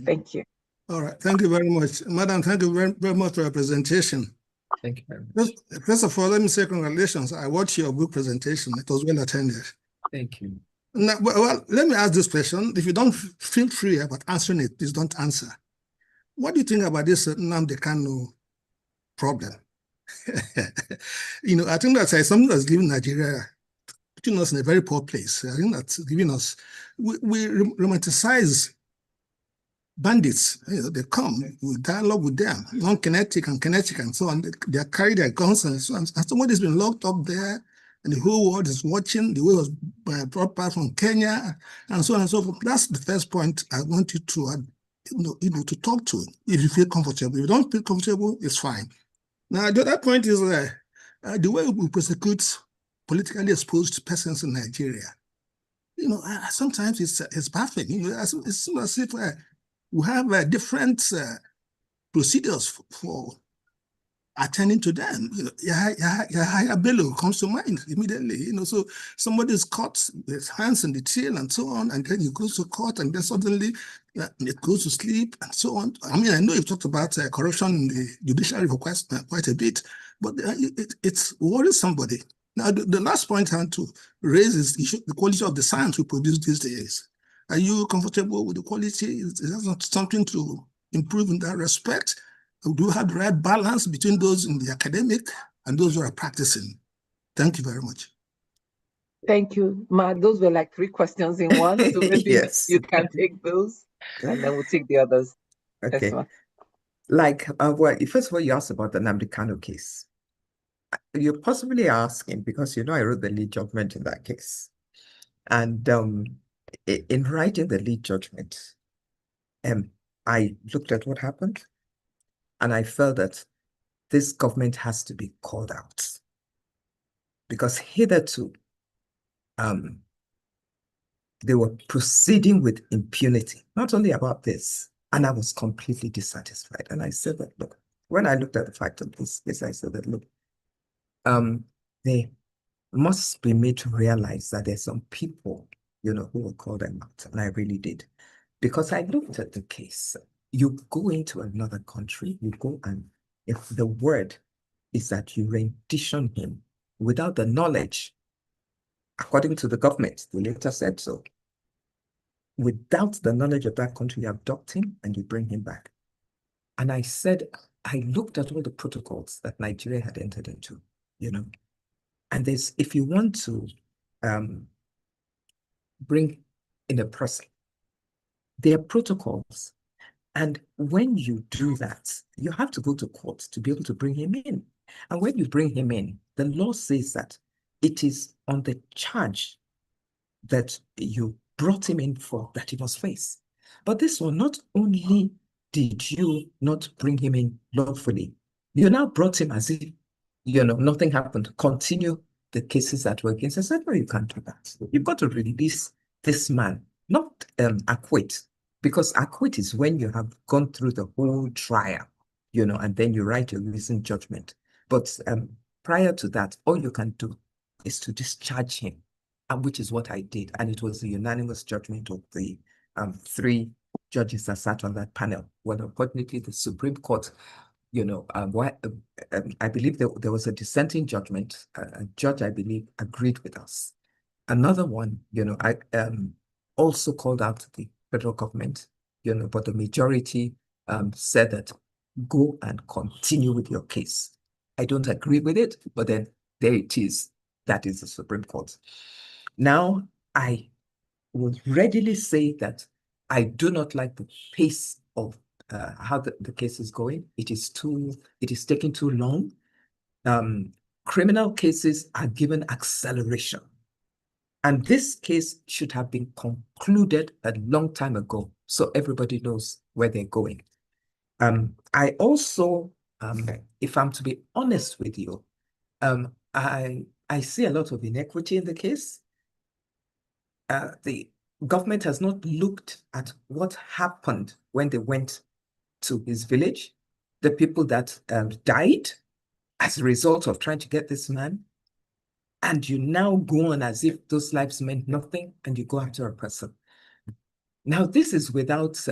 Thank you. All right. Thank you very much. Madam, thank you very, very much for your presentation. Thank you very much. First of all, let me say congratulations. I watched your book presentation. It was well attended. Thank you. Now, well, let me ask this question. If you don't feel free about answering it, please don't answer. What do you think about this Nnamdi Kanu problem? I think that's something that's leaving Nigeria, putting us in a very poor place. I think that's giving us, we romanticize bandits. They come, we dialogue with them, non-kinetic and kinetic and so on. They carry their guns and so on. And somebody's been locked up there, and the whole world is watching. The way it was brought back from Kenya and so on and so forth. That's the first point I want you to, to talk to. If you feel comfortable. If you don't feel comfortable, it's fine. Now, the other point is the way we persecute politically exposed persons in Nigeria. Sometimes it's baffling. It's as if we have different procedures for attending to them. Yahaya Bello comes to mind immediately. So somebody's caught with hands in the tail and so on, and then he goes to court, and then suddenly it goes to sleep and so on. I mean, I know you've talked about corruption in the judiciary for quite a bit, but it's worries somebody. Now, the last point I want to raise is the quality of the science we produce these days. Are you comfortable with the quality? Is that not something to improve in that respect? Do you have the right balance between those in the academic and those who are practicing? Thank you very much. Thank you, Ma. Those were like 3 questions in one, so maybe Yes. you can take those, and then we'll take the others. Okay. Yes, Ma. Like, well, first of all, you asked about the Nnamdi Kanu case. You're possibly asking because I wrote the lead judgment in that case. And in writing the lead judgment, I looked at what happened, and I felt that this government has to be called out. Because hitherto, they were proceeding with impunity, not only about this, And I was completely dissatisfied. And I said that, look, when I looked at the fact of this case, I said that, look, they must be made to realize that there's some people, who will call them out. And I really did. Because I looked at the case. You go into another country, you go and if the word is that you rendition him without the knowledge, according to the government, they later said so. Without the knowledge of that country, you abduct him and you bring him back. And I said, I looked at all the protocols that Nigeria had entered into, and there's, if you want to bring in a person, there are protocols. And when you do that, you have to go to court to be able to bring him in. And when you bring him in, the law says that it is on the charge that you brought him in for that he must face. But this one, not only did you not bring him in lawfully, you now brought him as if, nothing happened. Continue the cases that were against us. I said, no, you can't do that. You've got to release this man, not acquit. Because acquit is when you have gone through the whole trial, and then you write a recent judgment. But prior to that, all you can do is to discharge him, and which is what I did. And it was a unanimous judgment of the 3 judges that sat on that panel. Well, unfortunately, the Supreme Court, I believe there was a dissenting judgment. A judge, I believe, agreed with us. Another one, I also called out the federal government, but the majority said that go and continue with your case. I don't agree with it, but then there it is. That is the Supreme Court. Now, I will readily say that I do not like the pace of how the case is going. It is taking too long. Criminal cases are given acceleration. And this case should have been concluded a long time ago, so everybody knows where they're going. I also, if I'm to be honest with you, I see a lot of inequity in the case. The government has not looked at what happened when they went to his village, the people that died as a result of trying to get this man. And you now go on as if those lives meant nothing, and you go after a person. Now, this is without,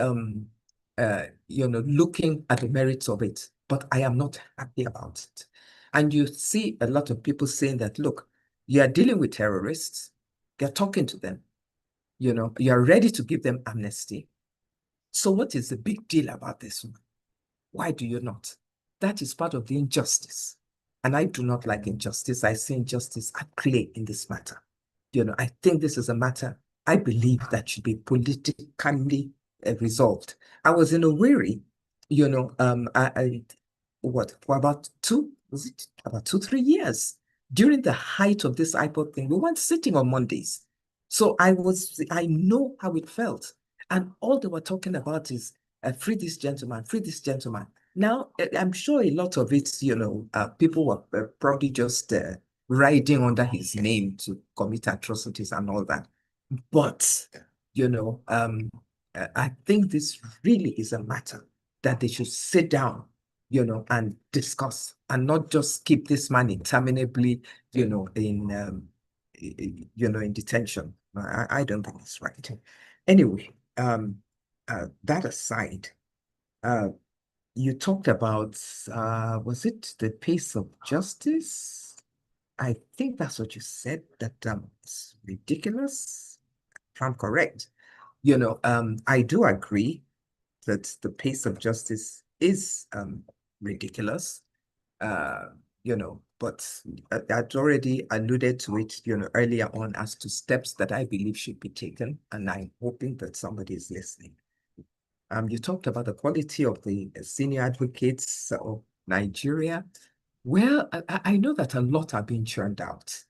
looking at the merits of it, but I am not happy about it. And you see a lot of people saying that, look, you are dealing with terrorists, you're talking to them, you're ready to give them amnesty. So what is the big deal about this one? Why do you not? That is part of the injustice. And I do not like injustice. I see injustice at play in this matter. I think this is a matter I believe that should be politically resolved. I was in Owerri, for about 2-3 years during the height of this IPOB thing. We weren't sitting on Mondays. So I know how it felt. And all they were talking about is free this gentleman, free this gentleman. Now, I'm sure a lot of it, people were probably just riding under his name to commit atrocities and all that. But, I think this really is a matter that they should sit down, and discuss, and not just keep this man interminably, in detention. I don't think it's right. Anyway, that aside, you talked about, was it the pace of justice? I think that's what you said, that it's ridiculous, if I'm correct. I do agree that the pace of justice is ridiculous, but I'd already alluded to it, earlier on as to steps that I believe should be taken, and I'm hoping that somebody is listening. You talked about the quality of the senior advocates of Nigeria. Well, I know that a lot are being churned out.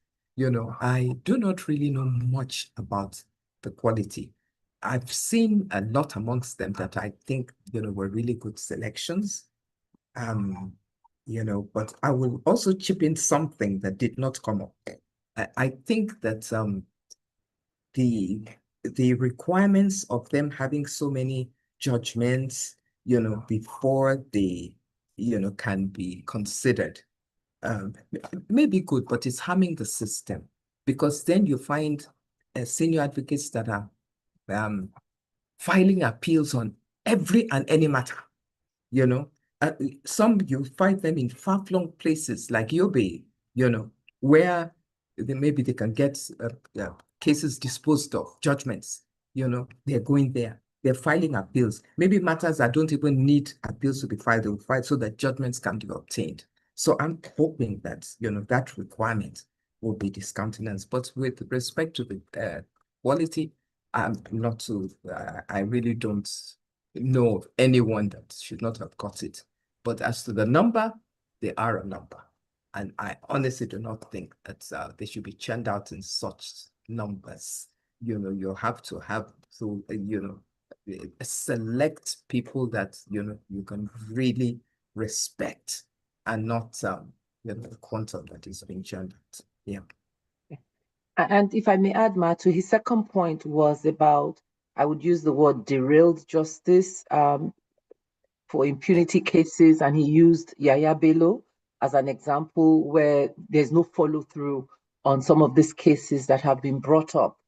I do not really know much about the quality. I've seen a lot amongst them that I think, were really good selections. But I will also chip in something that did not come up. I think that the requirements of them having so many judgments, before they, can be considered. Maybe good, but it's harming the system, because then you find senior advocates that are filing appeals on every and any matter, some you find them in far-flung places like Yobe, where maybe they can get cases disposed of, judgments, they're going there. They're filing appeals. Maybe matters that don't even need appeals to be filed, they will file so that judgments can be obtained. So I'm hoping that, that requirement will be discountenanced. But with respect to the quality, I'm not too, I really don't know of anyone that should not have got it. But as to the number, they are a number. And I honestly do not think that they should be churned out in such numbers. You have to have, so, select people that, you can really respect, and not, the quantum that is being churned out. Yeah. And if I may add, Matu, his second point was about, I would use the word derailed justice for impunity cases, and he used Yaya Bello as an example where there's no follow through on some of these cases that have been brought up.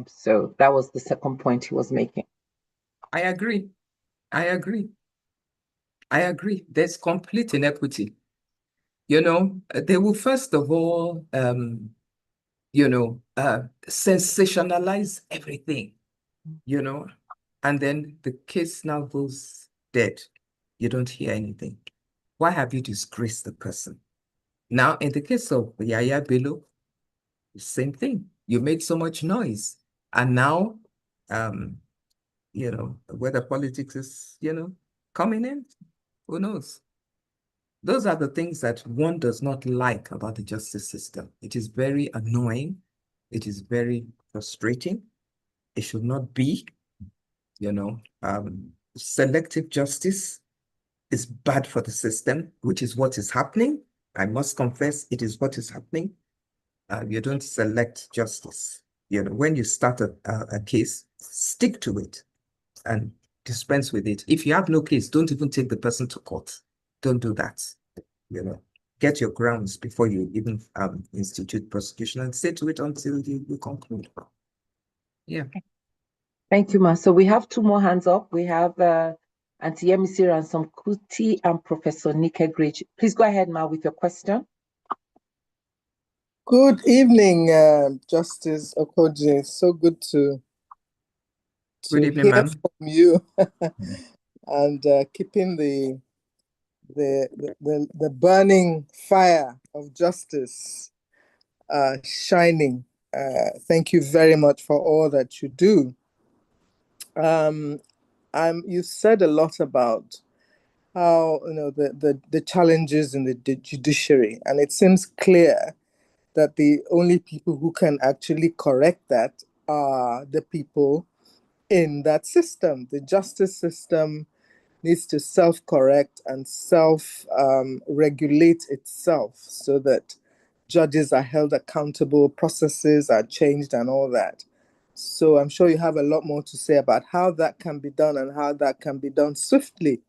So that was the second point he was making. I agree. There's complete inequity. They will first of all, sensationalize everything, and then the case now goes dead. You don't hear anything. Why have you disgraced the person? Now, in the case of Yaya Bello, same thing. You made so much noise, and now, whether politics is, coming in, who knows? Those are the things that one does not like about the justice system. It is very annoying. It is very frustrating. It should not be, selective justice is bad for the system, which is what is happening. I must confess, it is what is happening. You don't select justice. When you start a case, stick to it and dispense with it. If you have no case, don't even take the person to court. Don't do that. Get your grounds before you even institute prosecution, and stay to it until you conclude. Yeah. Thank you, Ma. So we have two more hands up. We have Auntie Yemisi Ransom Kuti and Professor Nike Grich. Please go ahead, Ma, with your question. Good evening, Justice Okoje. So good to Good evening, hear ma'am. from you, and keeping the burning fire of justice shining. Thank you very much for all that you do. You said a lot about how the challenges in the judiciary, and it seems clear that the only people who can actually correct that are the people in that system. The justice system needs to self-correct and self-regulate itself so that judges are held accountable, processes are changed, and all that. So I'm sure you have a lot more to say about how that can be done and how that can be done swiftly.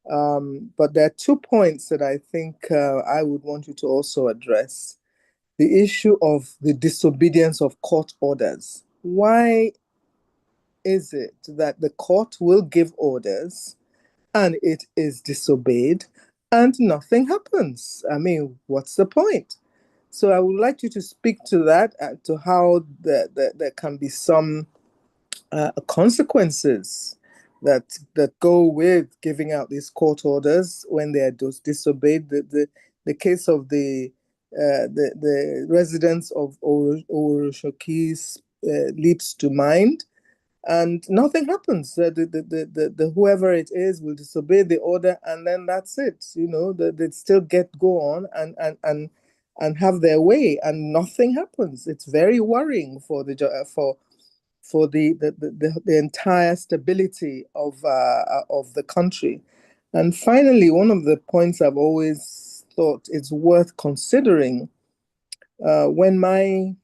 But there are 2 points that I think I would want you to also address. The issue of the disobedience of court orders. Why is it that the court will give orders and it is disobeyed and nothing happens? I mean, what's the point? So I would like you to speak to that, to how there can be some consequences that go with giving out these court orders when they are disobeyed. The case of the residents of Oroshoki leaps to mind, and nothing happens. The whoever it is will disobey the order, and then that's it. They still go on and have their way, and nothing happens. It's very worrying for the entire stability of the country. And finally, one of the points I've always thought is worth considering, when my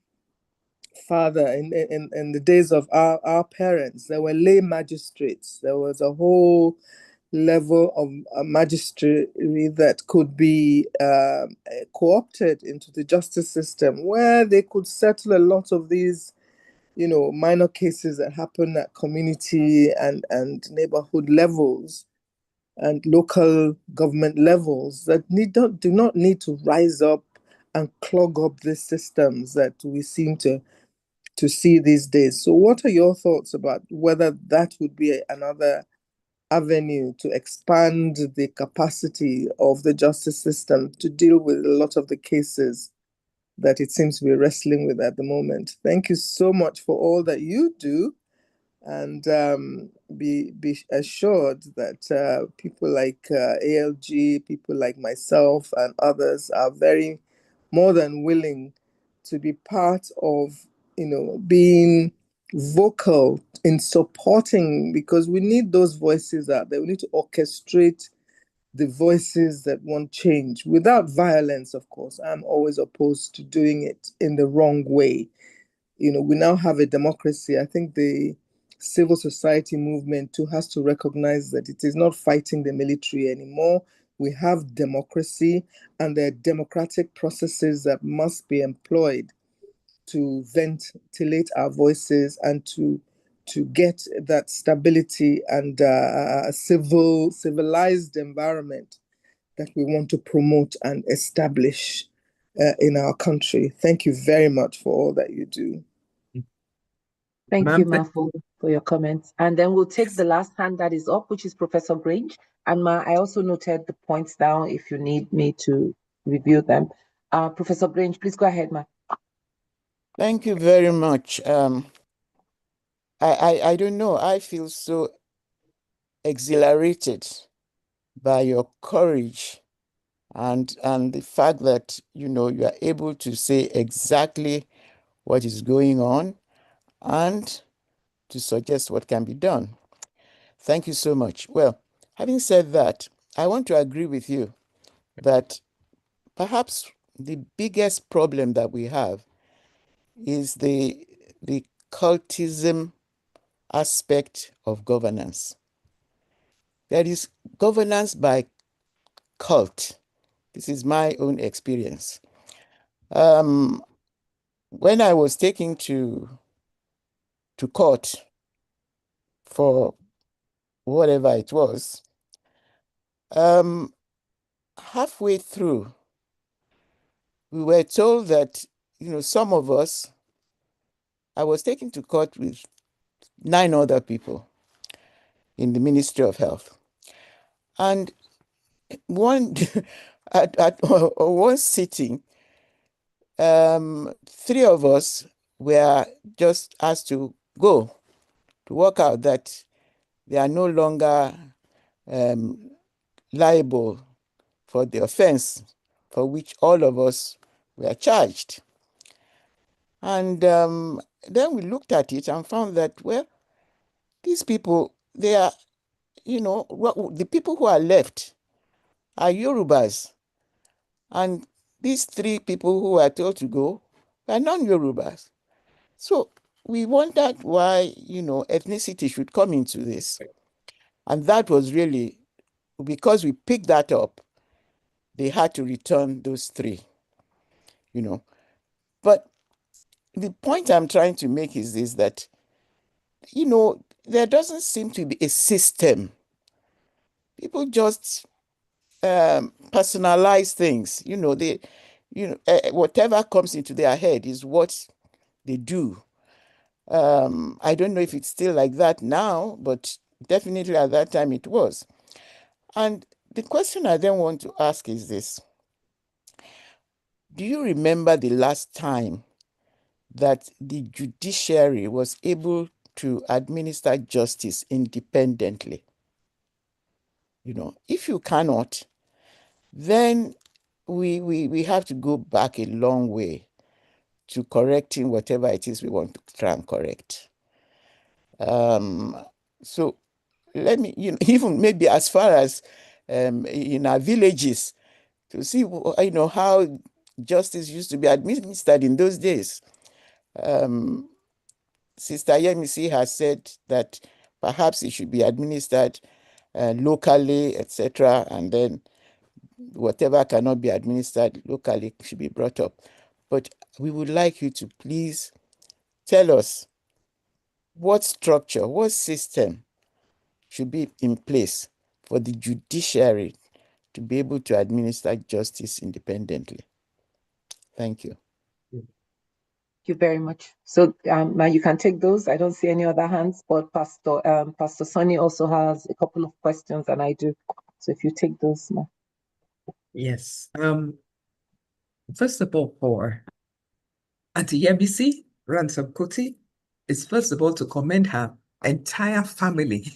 father, in the days of our parents, there were lay magistrates. There was a whole level of magistracy that could be co-opted into the justice system, where they could settle a lot of these, minor cases that happen at community and neighborhood levels and local government levels that do not need to rise up and clog up the systems that we seem to see these days. So what are your thoughts about whether that would be another avenue to expand the capacity of the justice system to deal with a lot of the cases that it seems to be wrestling with at the moment? Thank you so much for all that you do. And be assured that people like ALG, people like myself and others are very more than willing to be part of, being vocal in supporting, because we need those voices out there. We need to orchestrate the voices that want change without violence, of course. I'm always opposed to doing it in the wrong way. We now have a democracy. I think the civil society movement too has to recognize that it is not fighting the military anymore. We have democracy, and there are democratic processes that must be employed to ventilate our voices and to get that stability and civilized environment that we want to promote and establish in our country. Thank you very much for all that you do. Thank Ma'am, you, Ma, for your comments. And then we'll take the last hand that is up, which is Professor Grange. And Ma, I also noted the points down if you need me to review them. Professor Grange, please go ahead, Ma. Thank you very much. I don't know. I feel so exhilarated by your courage and the fact that you are able to say exactly what is going on and to suggest what can be done. Thank you so much. Well, having said that, I want to agree with you that perhaps the biggest problem that we have is the cultism aspect of governance. There is governance by cult. This is my own experience. When I was taken to court for whatever it was, halfway through, we were told that, some of us, I was taken to court with 9 other people in the Ministry of Health. And one at one sitting, 3 of us were just asked to go, to work out that they are no longer liable for the offense for which all of us were charged. And then we looked at it and found that, well, these people, they are, the people who are left are Yorubas. And these 3 people who were told to go are non-Yorubas. So we wondered why, ethnicity should come into this. And that was really, because we picked that up, they had to return those 3, But the point I'm trying to make is this, that, there doesn't seem to be a system. People just personalize things. Whatever comes into their head is what they do. I don't know if it's still like that now, but definitely at that time it was. And the question I then want to ask is this. Do you remember the last time that the judiciary was able to administer justice independently? If you cannot, then we have to go back a long way to correcting whatever it is we want to try and correct. So let me, even maybe as far as in our villages, to see, how justice used to be administered in those days. Sister Yemisi has said that perhaps it should be administered locally, etc., and then whatever cannot be administered locally should be brought up. But we would like you to please tell us what structure, what system should be in place for the judiciary to be able to administer justice independently. Thank you. Thank you very much. So now you can take those. I don't see any other hands, but Pastor Sonny also has a couple of questions, and I do. So if you take those, ma. Yes. First of all, for Auntie Yebisi Ransom Kuti, is first of all to commend her entire family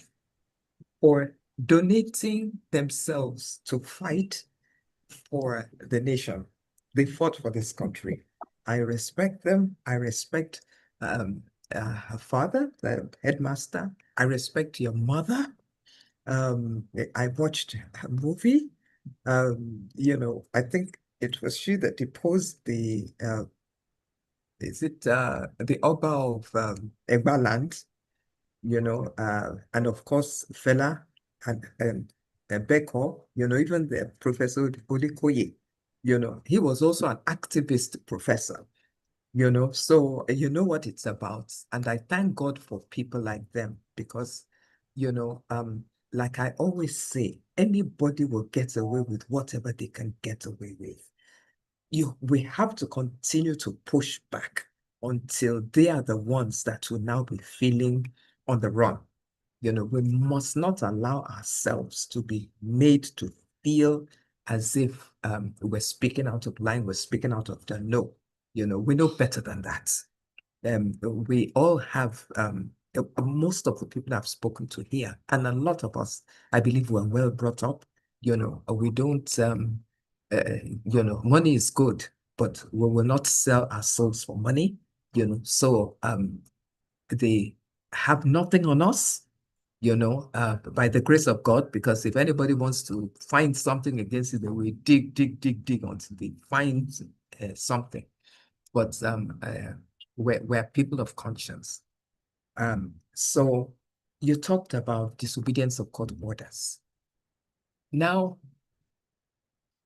for donating themselves to fight for the nation. They fought for this country. I respect them. I respect her father, the headmaster. I respect your mother. I watched her movie. I think it was she that deposed the the Oba of Egbaland, and of course Fela and Beko, even the Professor Odikoye, he was also an activist professor, so you know what it's about. And I thank God for people like them because, like I always say, anybody will get away with whatever they can get away with. We have to continue to push back until they are the ones that will now be feeling on the run. We must not allow ourselves to be made to feel as if we're speaking out of line, we're speaking out of turn. No, we know better than that. We all have, most of the people I've spoken to here, and a lot of us, I believe, were well brought up. We don't, money is good, but we will not sell our souls for money. So they have nothing on us, by the grace of God, because if anybody wants to find something against it, they will dig until they find something. But we're people of conscience. So you talked about disobedience of court orders. Now,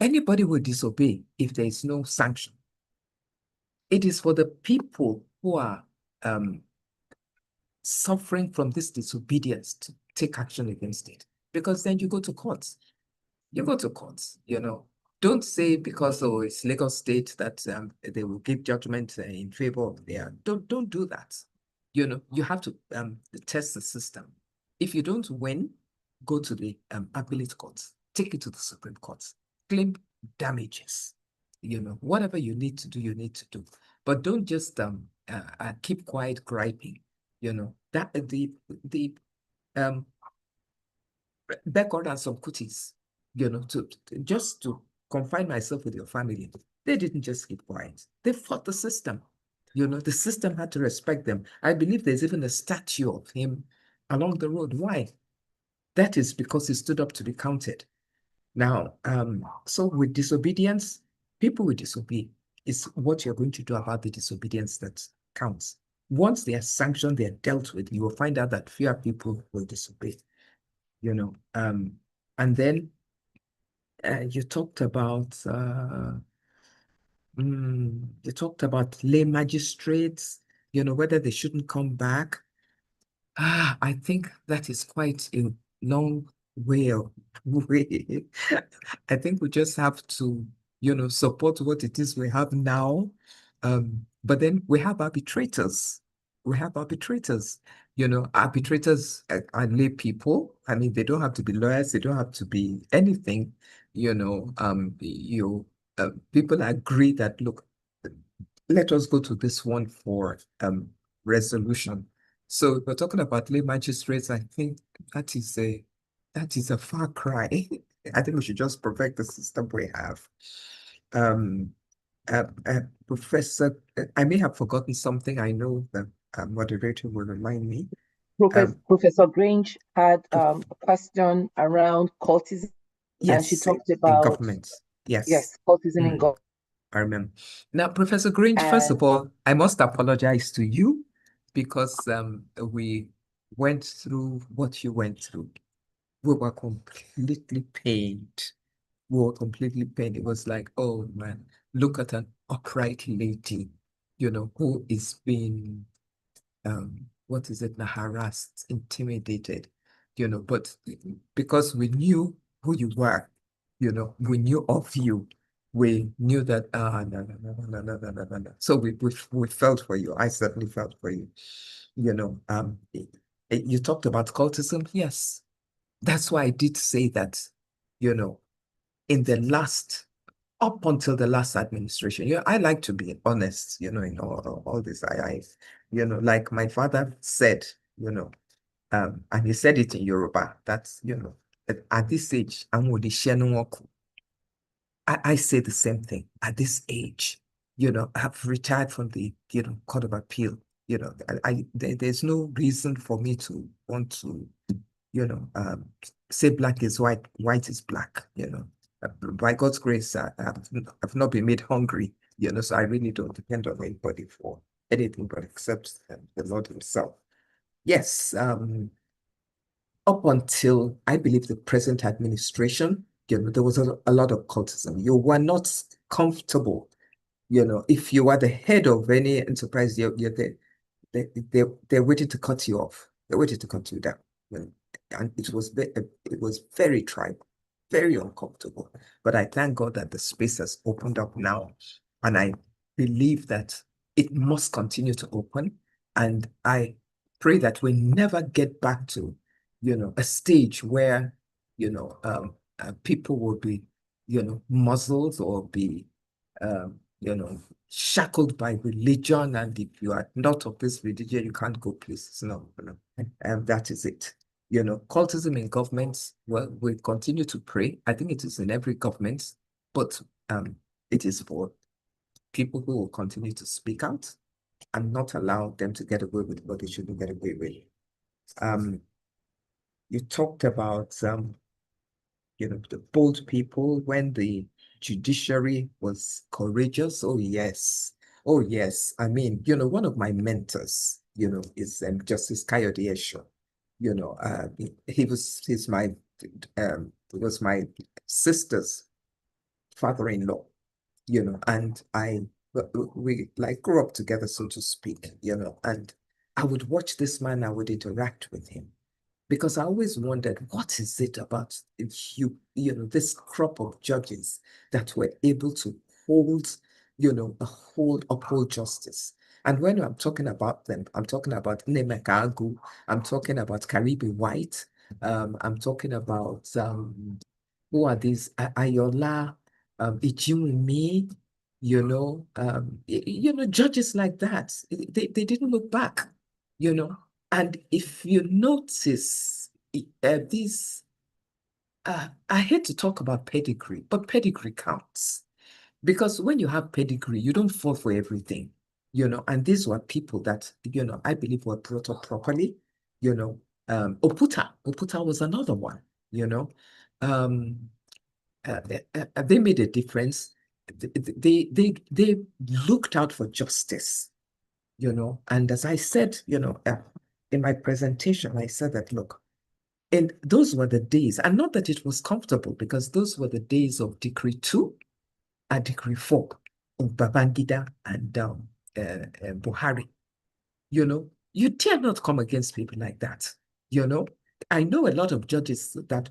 anybody will disobey if there is no sanction. It is for the people who are suffering from this disobedience to take action against it, because then you go to courts. You go to courts, Don't say because it's Lagos State that they will give judgment in favor of their. Don't do that. You have to test the system. If you don't win, go to the appellate courts. Take it to the Supreme Court. Claim damages. Whatever you need to do, you need to do. But don't just keep quiet griping. That the Beko and some cuties, to confine myself with your family. They didn't just keep quiet. They fought the system. The system had to respect them. I believe there's even a statue of him along the road. Why? That is because he stood up to be counted. Now, so with disobedience, people will disobey. It's what you're going to do about the disobedience that counts. Once they are sanctioned, they are dealt with, you will find out that fewer people will disobey. And then you talked about lay magistrates, whether they shouldn't come back. I think that is quite a long way away. I think we just have to, support what it is we have now. But then we have arbitrators. Arbitrators are lay people. I mean, they don't have to be lawyers. They don't have to be anything. People agree that, look, let us go to this one for resolution. So we're talking about lay magistrates. I think that is a far cry. I think we should just perfect the system we have. Professor, I may have forgotten something. I know the moderator will remind me. Professor Grange had a question around cultism, yes, and she talked in about government. Yes, cultism in government. I remember. Now, Professor Grange, first of all, I must apologize to you because we went through what you went through. We were completely pained. We were completely pained. It was like, oh man, look at an upright lady, who is being what is it now, harassed, intimidated, but because we knew who you were, we knew of you, we knew that no, no, no, no, no, no, no, no, no. So we felt for you. I certainly felt for you. You talked about cultism. Yes, that's why I did say that, in the last up until the last administration. I like to be honest, in all this. Like my father said, and he said it in Yoruba, that's, at this age, I say the same thing. At this age, I've retired from the, Court of Appeal. There's no reason for me to want to, say black is white, white is black, by God's grace, I've not been made hungry, so I really don't depend on anybody for anything but except the Lord himself. Yes, up until I believe the present administration, there was a lot of cultism. You were not comfortable, if you were the head of any enterprise, they're waiting to cut you off. They're waiting to cut you down. And it was very tribal, very uncomfortable. But I thank God that the space has opened up now. And I believe that it must continue to open. And I pray that we never get back to, a stage where, people will be, muzzled or be, shackled by religion. And if you are not of this religion, you can't go places. No. And that is it. Cultism in governments, well, we continue to pray. I think it is in every government, but it is for people who will continue to speak out and not allow them to get away with what they shouldn't get away with. You talked about, the bold people when the judiciary was courageous. Oh, yes. Oh, yes. I mean, one of my mentors, is Justice Kayode Esho. He was my sister's father-in-law, and we like grew up together, so to speak, and I would watch this man, I would interact with him, because I always wondered, what is it about this crop of judges that were able to hold, uphold justice. And when I'm talking about them, I'm talking about Nemeka Agu, I'm talking about Karibe White, I'm talking about who are these? Ayola, Ichimumi, judges like that. They didn't look back, And if you notice these, I hate to talk about pedigree, but pedigree counts. Because when you have pedigree, you don't fall for everything, and these were people that, I believe were brought up properly, Oputa was another one, they made a difference. They looked out for justice, and as I said, in my presentation, I said that, look, and those were the days, and not that it was comfortable, because those were the days of Decree 2 and Decree 4 of Babangida and Buhari. You dare not come against people like that. I know a lot of judges that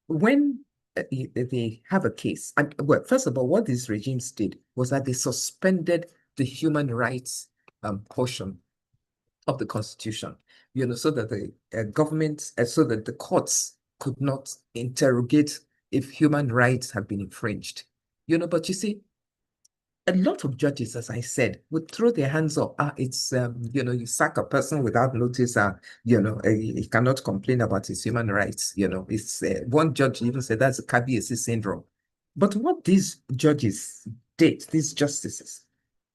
when they have a case, and well, first of all, what these regimes did was that they suspended the human rights portion of the Constitution, so that the government, so that the courts could not interrogate if human rights have been infringed. But you see, a lot of judges, as I said, would throw their hands up. It's you sack a person without notice. He cannot complain about his human rights. It's one judge even said that's a Kabiyesi syndrome. But what these judges did, these justices,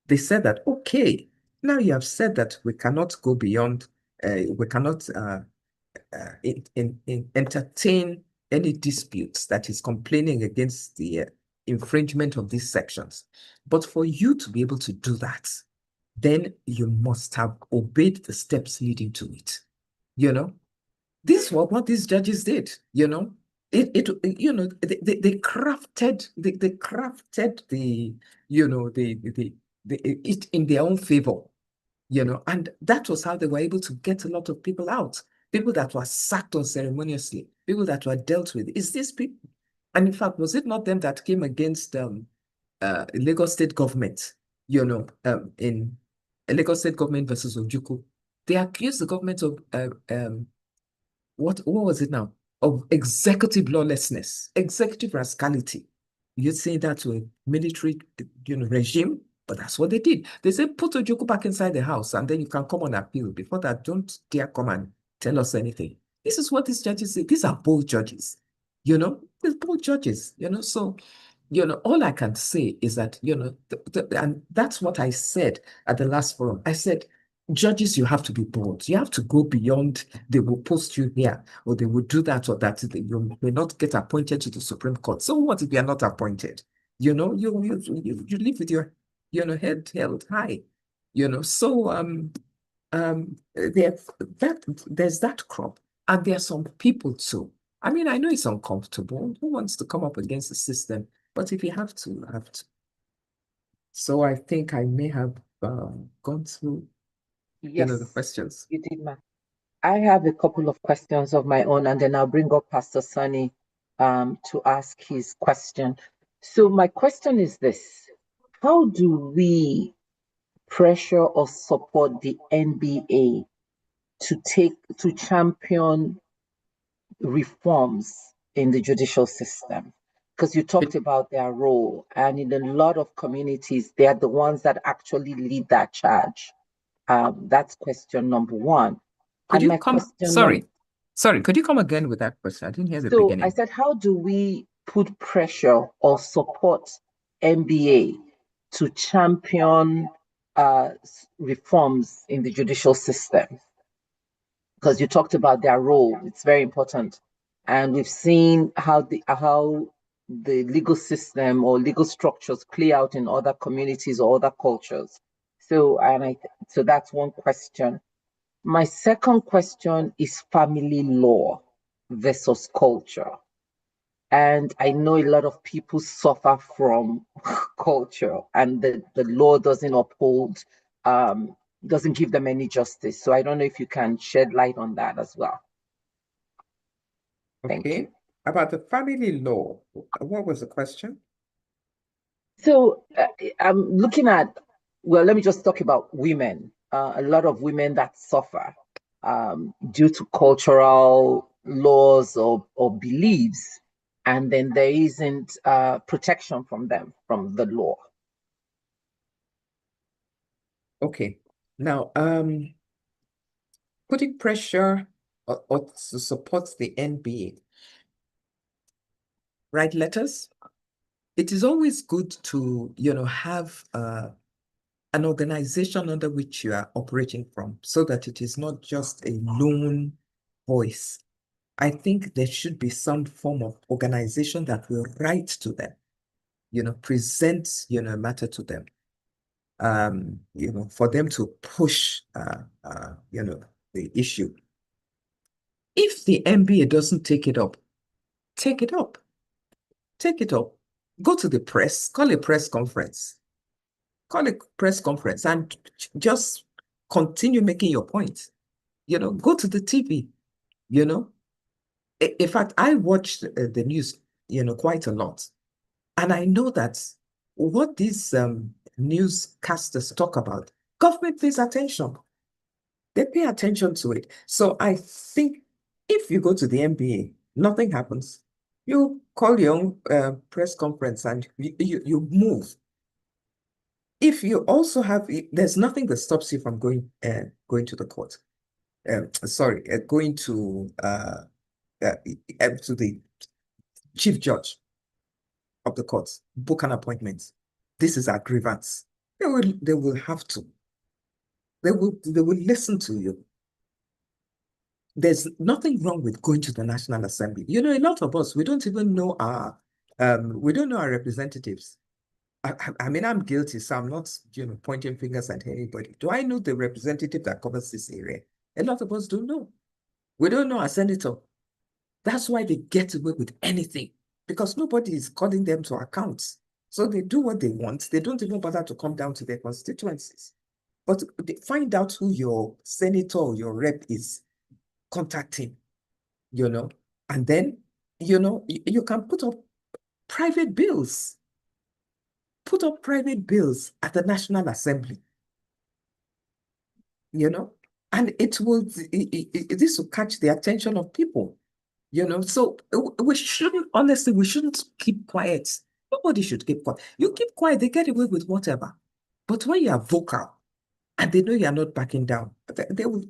they said that, okay, now you have said that we cannot go beyond, we cannot entertain any disputes that is complaining against the infringement of these sections. But for you to be able to do that, then you must have obeyed the steps leading to it. You know, this is what these judges did, you know. They crafted the, you know, it in their own favor, you know, and that was how they were able to get a lot of people out, people that were sacked unceremoniously, people that were dealt with. Is these people, and in fact, was it not them that came against Lagos State government, you know, in Lagos State government versus Ojukwu? They accused the government of what was it now? Of executive lawlessness, executive rascality. You'd say that to a military, you know, regime, but that's what they did. They said, put Ojukwu back inside the house, and then you can come on appeal. Before that, don't dare come and tell us anything. This is what these judges say. These are bold judges, you know, these bold judges, you know. So, you know, all I can say is that, you know, and that's what I said at the last forum. I said, judges, you have to be bold. You have to go beyond, they will post you here, or they will do that or that. You may not get appointed to the Supreme Court. So what if you are not appointed? You know, you live with your, you know, head held high, you know. So there's that crop. And there are some people too. I mean, I know it's uncomfortable. Who wants to come up against the system? But if you have to, you have to. So I think I may have gone through, you know, the Yes, questions. you did, ma. I have a couple of questions of my own, and then I'll bring up Pastor Sunny to ask his question. So my question is this: how do we pressure or support the NBA to champion reforms in the judicial system? Because you talked about their role, and in a lot of communities, they are the ones that actually lead that charge. That's question number one. Could And you my come? question Sorry, could you come again with that question? I didn't hear the So I beginning. said, how do we put pressure or support NBA to champion reforms in the judicial system? Because you talked about their role; it's very important, and we've seen how the legal system or legal structures play out in other communities or other cultures. So so that's one question. My second question is family law versus culture. And I know a lot of people suffer from culture, and the law doesn't uphold, doesn't give them any justice. So I don't know if you can shed light on that as well. Thank you. Okay. About the family law, what was the question? So I'm looking at, well, let me just talk about women. A lot of women that suffer due to cultural laws or beliefs, and then there isn't protection from them from the law. Okay. Now, putting pressure or to support the NBA. Write letters. It is always good to, you know, have an organization under which you are operating from, so that it is not just a lone voice. I think there should be some form of organization that will write to them, you know, present, you know, a matter to them, you know, for them to push, you know, the issue. If the NBA doesn't take it up, take it up. Take it up. Go to the press, call a press conference. Call a press conference and just continue making your point. You know, go to the TV, you know. In fact, I watch the news, you know, quite a lot. And I know that what these newscasters talk about, government pays attention. They pay attention to it. So I think if you go to the NBA, nothing happens. You call your own press conference and you move. If you also have, there's nothing that stops you from going to the court. Going to the chief judge of the court, book an appointment. This is our grievance. They will have to. They will listen to you. There's nothing wrong with going to the National Assembly. You know, a lot of us, we don't even know our We don't know our representatives. I mean, I'm guilty, so I'm not, pointing fingers at anybody. Do I know the representative that covers this area? A lot of us don't know. We don't know our senator. That's why they get away with anything, because nobody is calling them to account. So they do what they want. They don't even bother to come down to their constituencies. But they find out who your senator or your rep is, contacting, and then, you can put up private bills. Put up private bills at the National Assembly, and this will catch the attention of people, So we shouldn't keep quiet. Nobody should keep quiet. You keep quiet, they get away with whatever. But when you are vocal and they know you are not backing down, they will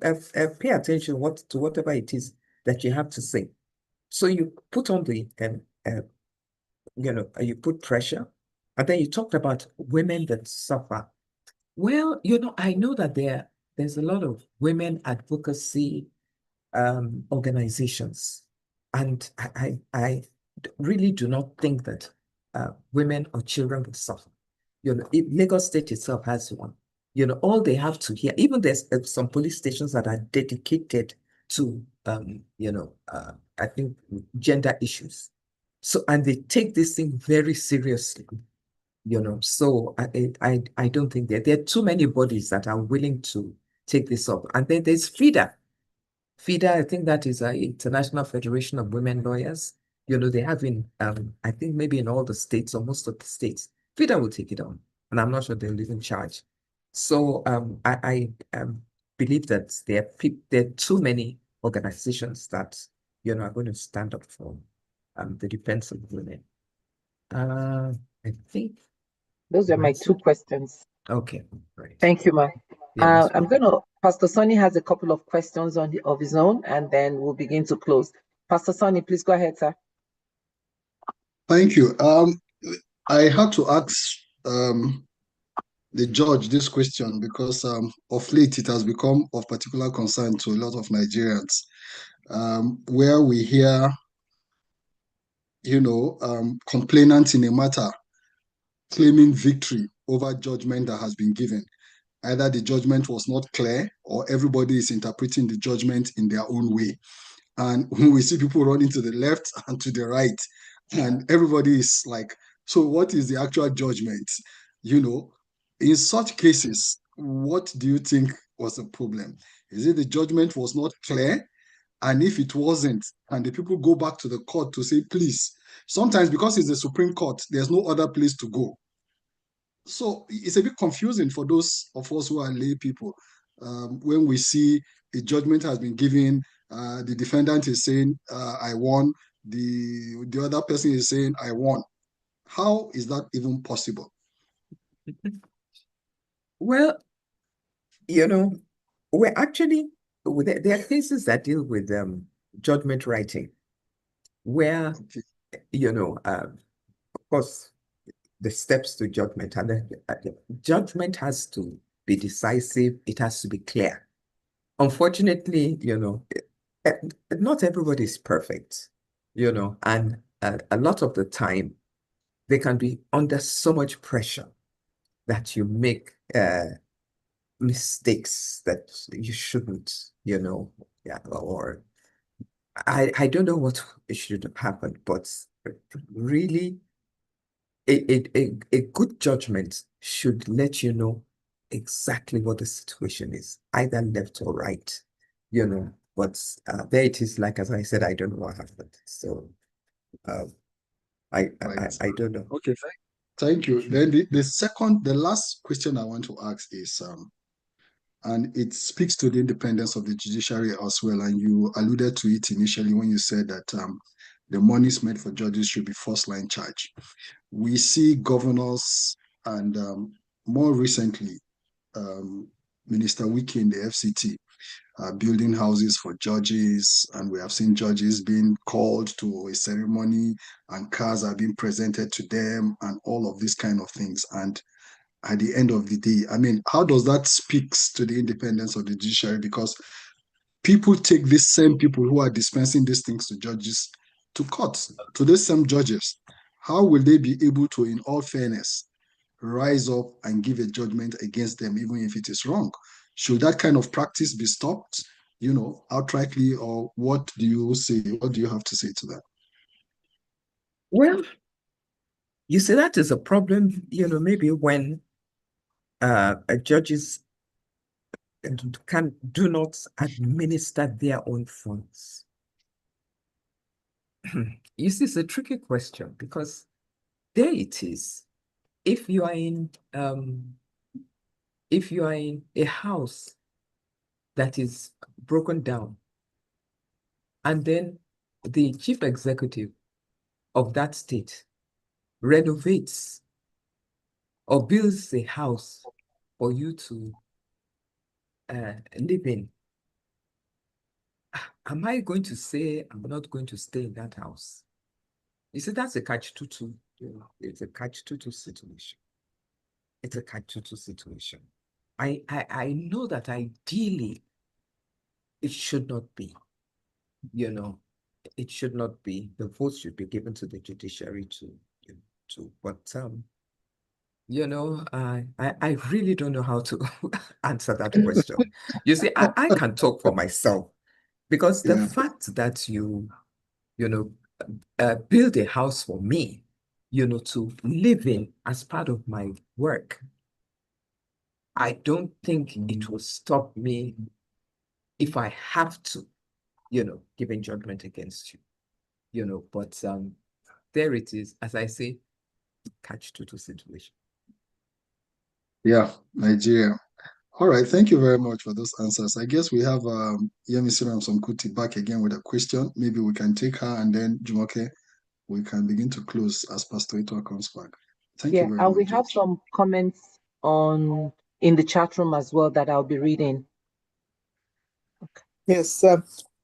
pay attention to whatever it is that you have to say. So you put on the, you put pressure. And then you talked about women that suffer. Well, I know that there's a lot of women advocacy organizations. And I really do not think that women or children will suffer. Lagos State itself has one. All they have to hear, even there's some police stations that are dedicated to, I think, gender issues. So, and they take this thing very seriously. So I don't think there are too many bodies that are willing to take this up. And then there's FIDA. FIDA, I think that is an International Federation of Women Lawyers. They have I think maybe in all the states or most of the states, FIDA will take it on. And I'm not sure they'll even charge. So I believe that there are too many organizations that, are going to stand up for the defense of women. I think those are my two questions. Okay, right. Thank you, Ma. Yeah, Pastor Sonny has a couple of questions of his own, and then we'll begin to close. Pastor Sonny, please go ahead, sir. Thank you. I had to ask the judge this question because of late it has become of particular concern to a lot of Nigerians, where we hear, complainants in a matter claiming victory over judgment that has been given. Either the judgment was not clear or everybody is interpreting the judgment in their own way. And when we see people running to the left and to the right, and everybody is like, so what is the actual judgment? In such cases, what do you think was the problem? Is it the judgment was not clear? And if it wasn't, and the people go back to the court to say, please, sometimes because it's the Supreme Court, there's no other place to go. So it's a bit confusing for those of us who are lay people. When we see a judgment has been given, the defendant is saying, I won, the other person is saying, I won. How is that even possible? Well, we're actually, there are cases that deal with judgment writing, where, of course, the steps to judgment, and the judgment has to be decisive, it has to be clear. Unfortunately, not everybody is perfect, and a lot of the time, they can be under so much pressure that you make mistakes that you shouldn't, or I don't know what should have happened, but really, a good judgment should let you know exactly what the situation is, either left or right, but there it is, like, as I said, I don't know what happened. So I don't know. Okay, thank you. Then the last question I want to ask is, and it speaks to the independence of the judiciary as well. And you alluded to it initially when you said that the monies meant for judges should be first line charge. We see governors and more recently, Minister Wike in the FCT building houses for judges, and we have seen judges being called to a ceremony and cars are being presented to them and all of these kind of things. And at the end of the day, I mean, how does that speak to the independence of the judiciary? Because people take these same people who are dispensing these things to judges to court, to these same judges. how will they be able to, in all fairness, rise up and give a judgment against them, even if it is wrong? Should that kind of practice be stopped, outrightly, or what do you say? What do you have to say to that? Well, you see, that is a problem, maybe when judges do not administer their own funds. You see, it's a tricky question because there it is. If you are in a house that is broken down, and then the chief executive of that state renovates or builds a house for you to live in, am I going to say I'm not going to stay in that house? You see, that's a catch-22. It's a catch-22 situation. It's a catch-22 situation. I know that ideally it should not be. It should not be. The votes should be given to the judiciary but I really don't know how to answer that question. You see, I can talk for myself because the fact that you build a house for me, to live in as part of my work, I don't think it will stop me if I have to, give a judgment against you, but there it is, as I say, catch-22 situation. Yeah, Nigeria. All right, thank you very much for those answers. I guess we have Yemi Ramson-Kuti back again with a question. Maybe we can take her, and then Jumoke, we can begin to close as Pastor Ito comes back. Thank you very and much. we have some comments in the chat room as well that I'll be reading. Okay. Yes,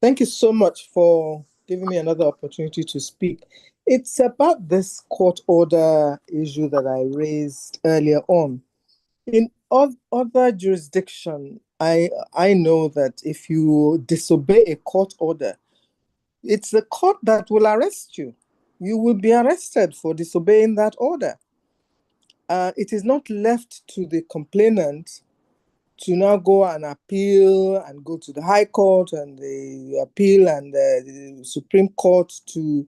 thank you so much for giving me another opportunity to speak. It's about this court order issue that I raised earlier on. In other jurisdiction, I know that if you disobey a court order, it's the court that will arrest you. You will be arrested for disobeying that order. It is not left to the complainant to now go and appeal and go to the High Court and the appeal and the Supreme Court to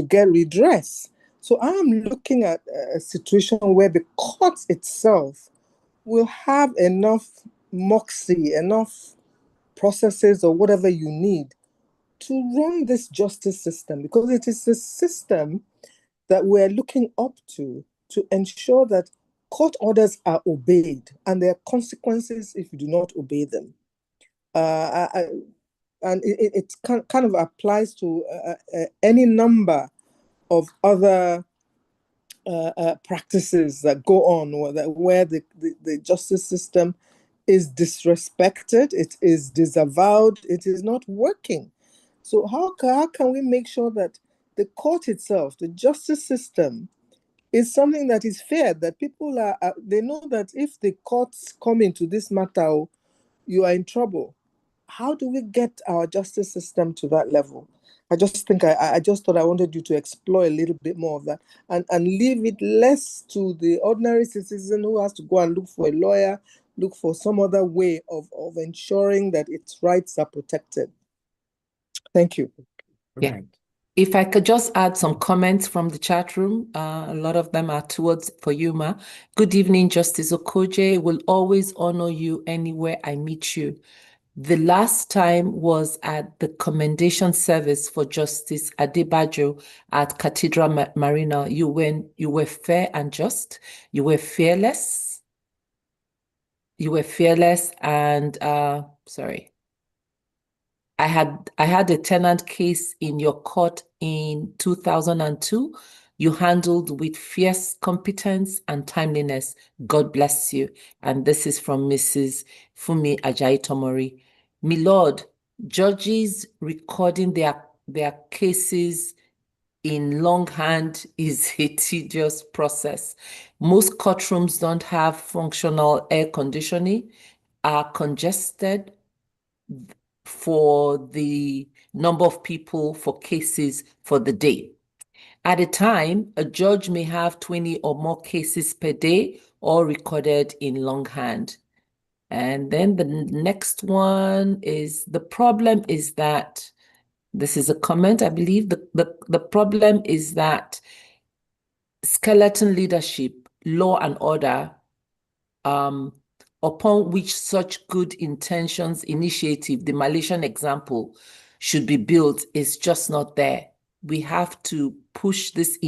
get redress. So I'm looking at a situation where the court itself will have enough moxie, enough processes or whatever you need to run this justice system, because it is a system that we're looking up to ensure that court orders are obeyed and there are consequences if you do not obey them. And it kind of applies to any number of other practices that go on where the justice system is disrespected, it is disavowed, it is not working. So how can we make sure that the court itself, the justice system, is something that is fair, that people they know that if the courts come into this matter, you are in trouble. How do we get our justice system to that level? I just think I just thought I wanted you to explore a little bit more of that and leave it less to the ordinary citizen who has to go and look for a lawyer, look for some other way of ensuring that its rights are protected. Thank you. Yeah. Right. If I could just add some comments from the chat room, a lot of them are for you, Ma. Good evening, Justice Okoje. Will always honor you anywhere I meet you. The last time was at the commendation service for Justice Adebajo at Cathedral Marina. You were fair and just. You were fearless. You were fearless and sorry. I had a tenant case in your court in 2002. You handled with fierce competence and timeliness. God bless you. And this is from Mrs. Fumi Ajayi Tomori. My Lord, judges recording their cases in longhand is a tedious process. Most courtrooms don't have functional air conditioning, are congested for the number of people for cases for the day. At a time, a judge may have 20 or more cases per day, all recorded in longhand. And then the next one is, the problem is that, this is a comment, I believe, the problem is that skeleton leadership, law and order, upon which such good intentions initiative, the Malaysian example, should be built, is just not there. We have to push these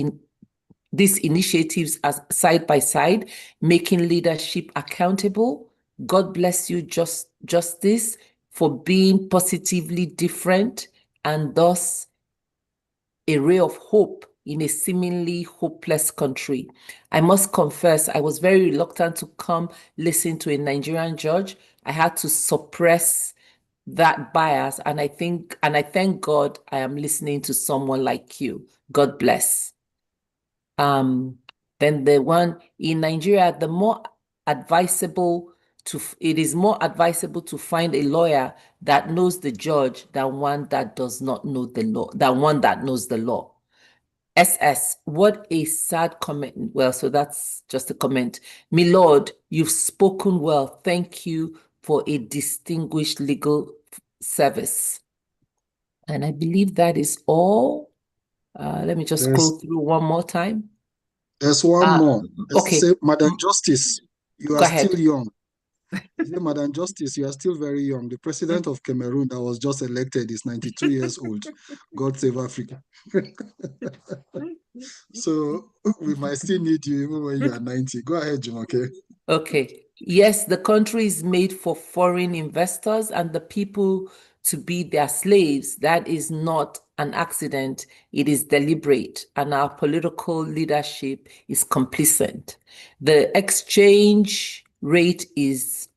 initiatives as side by side, making leadership accountable. God bless you, Justice, for being positively different and thus a ray of hope in a seemingly hopeless country. I must confess, I was very reluctant to come listen to a Nigerian judge. I had to suppress that bias, and I thank God I am listening to someone like you. God bless. Then the one in Nigeria, it is more advisable to find a lawyer that knows the judge than one that does not know the law, than one that knows the law. SS, what a sad comment. Well, so that's just a comment. My Lord, you've spoken well. Thank you for a distinguished legal service. And I believe that is all. Let me just scroll through one more time. There's one more. Okay. Say, Madam Justice, you Go are ahead. still young. Say, Madam Justice, you are still very young. The president of Cameroon that was just elected is 92 years old. God save Africa. So we might still need you even when you are 90. Go ahead, Jumoke. Okay. Yes, the country is made for foreign investors and the people to be their slaves. That is not an accident. It is deliberate, and our political leadership is complicit. The exchange rate is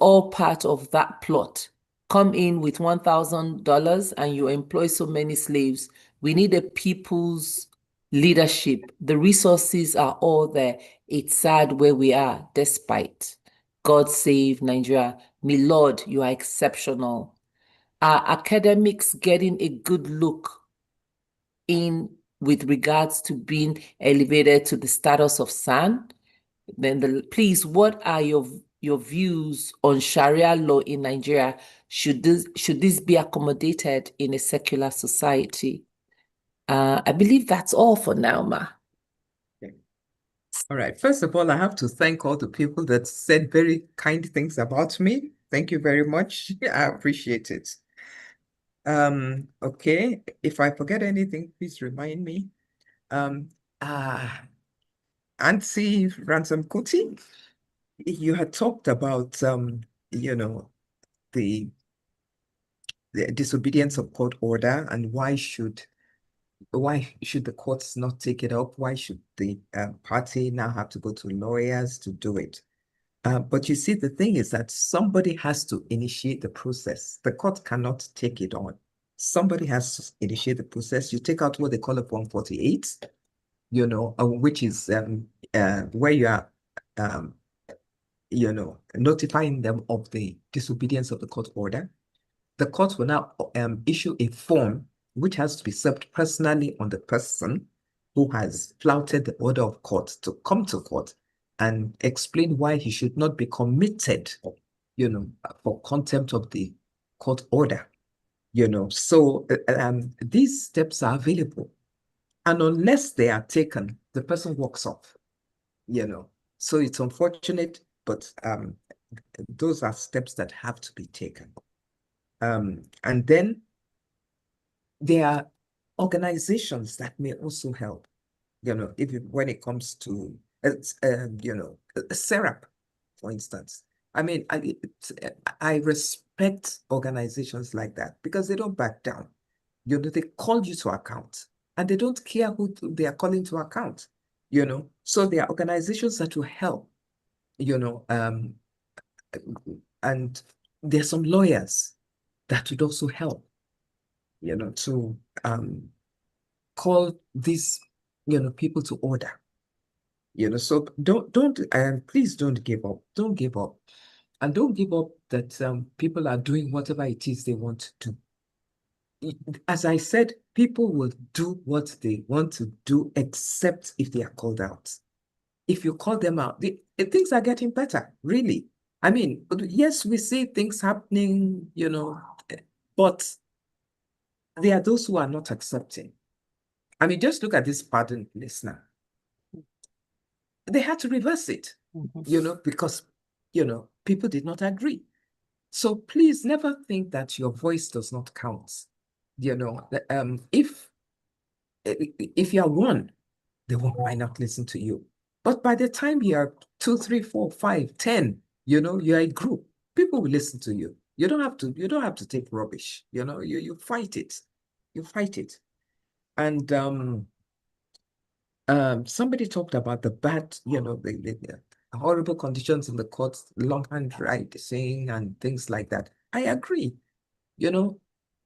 all part of that plot. Come in with $1,000 and you employ so many slaves. We need a people's leadership. The resources are all there. It's sad where we are, despite. God save Nigeria. My Lord, you are exceptional. Are academics getting a good look in with regards to being elevated to the status of SAN? Then please, what are your views on Sharia law in Nigeria? Should this be accommodated in a secular society? I believe that's all for now, Ma. All right. First of all, I have to thank all the people that said very kind things about me. Thank you very much. I appreciate it. Okay. If I forget anything, please remind me. Auntie Ransom Kuti, you had talked about the disobedience of court order and why should the courts not take it up? Why should the party now have to go to lawyers to do it? But you see, the thing is that somebody has to initiate the process. The court cannot take it on. Somebody has to initiate the process. You take out what they call a Form 48, which is where you are, notifying them of the disobedience of the court order. The court will now issue a form which has to be served personally on the person who has flouted the order of court to come to court and explain why he should not be committed, for contempt of the court order. So these steps are available. And unless they are taken, the person walks off, So it's unfortunate, but those are steps that have to be taken. And then there are organizations that may also help, when it comes to, SERAP, for instance. I mean, I respect organizations like that because they don't back down. They call you to account and they don't care who they are calling to account, So there are organizations that will help, and there's some lawyers that would also help, to call these, people to order. So please don't give up. Don't give up. And don't give up that people are doing whatever it is they want to do. As I said, people will do what they want to do, except if they are called out. If you call them out, things are getting better, really. I mean, yes, we see things happening, but there are those who are not accepting. I mean, just look at this pardon listener. They had to reverse it, because, people did not agree. So please never think that your voice does not count. If you are one, they might not listen to you. But by the time you are 2, 3, 4, 5, 10, you're a group, people will listen to you. You don't have to take rubbish. You fight it. You fight it. And somebody talked about the bad, the horrible conditions in the courts, longhand writing and things like that. I agree.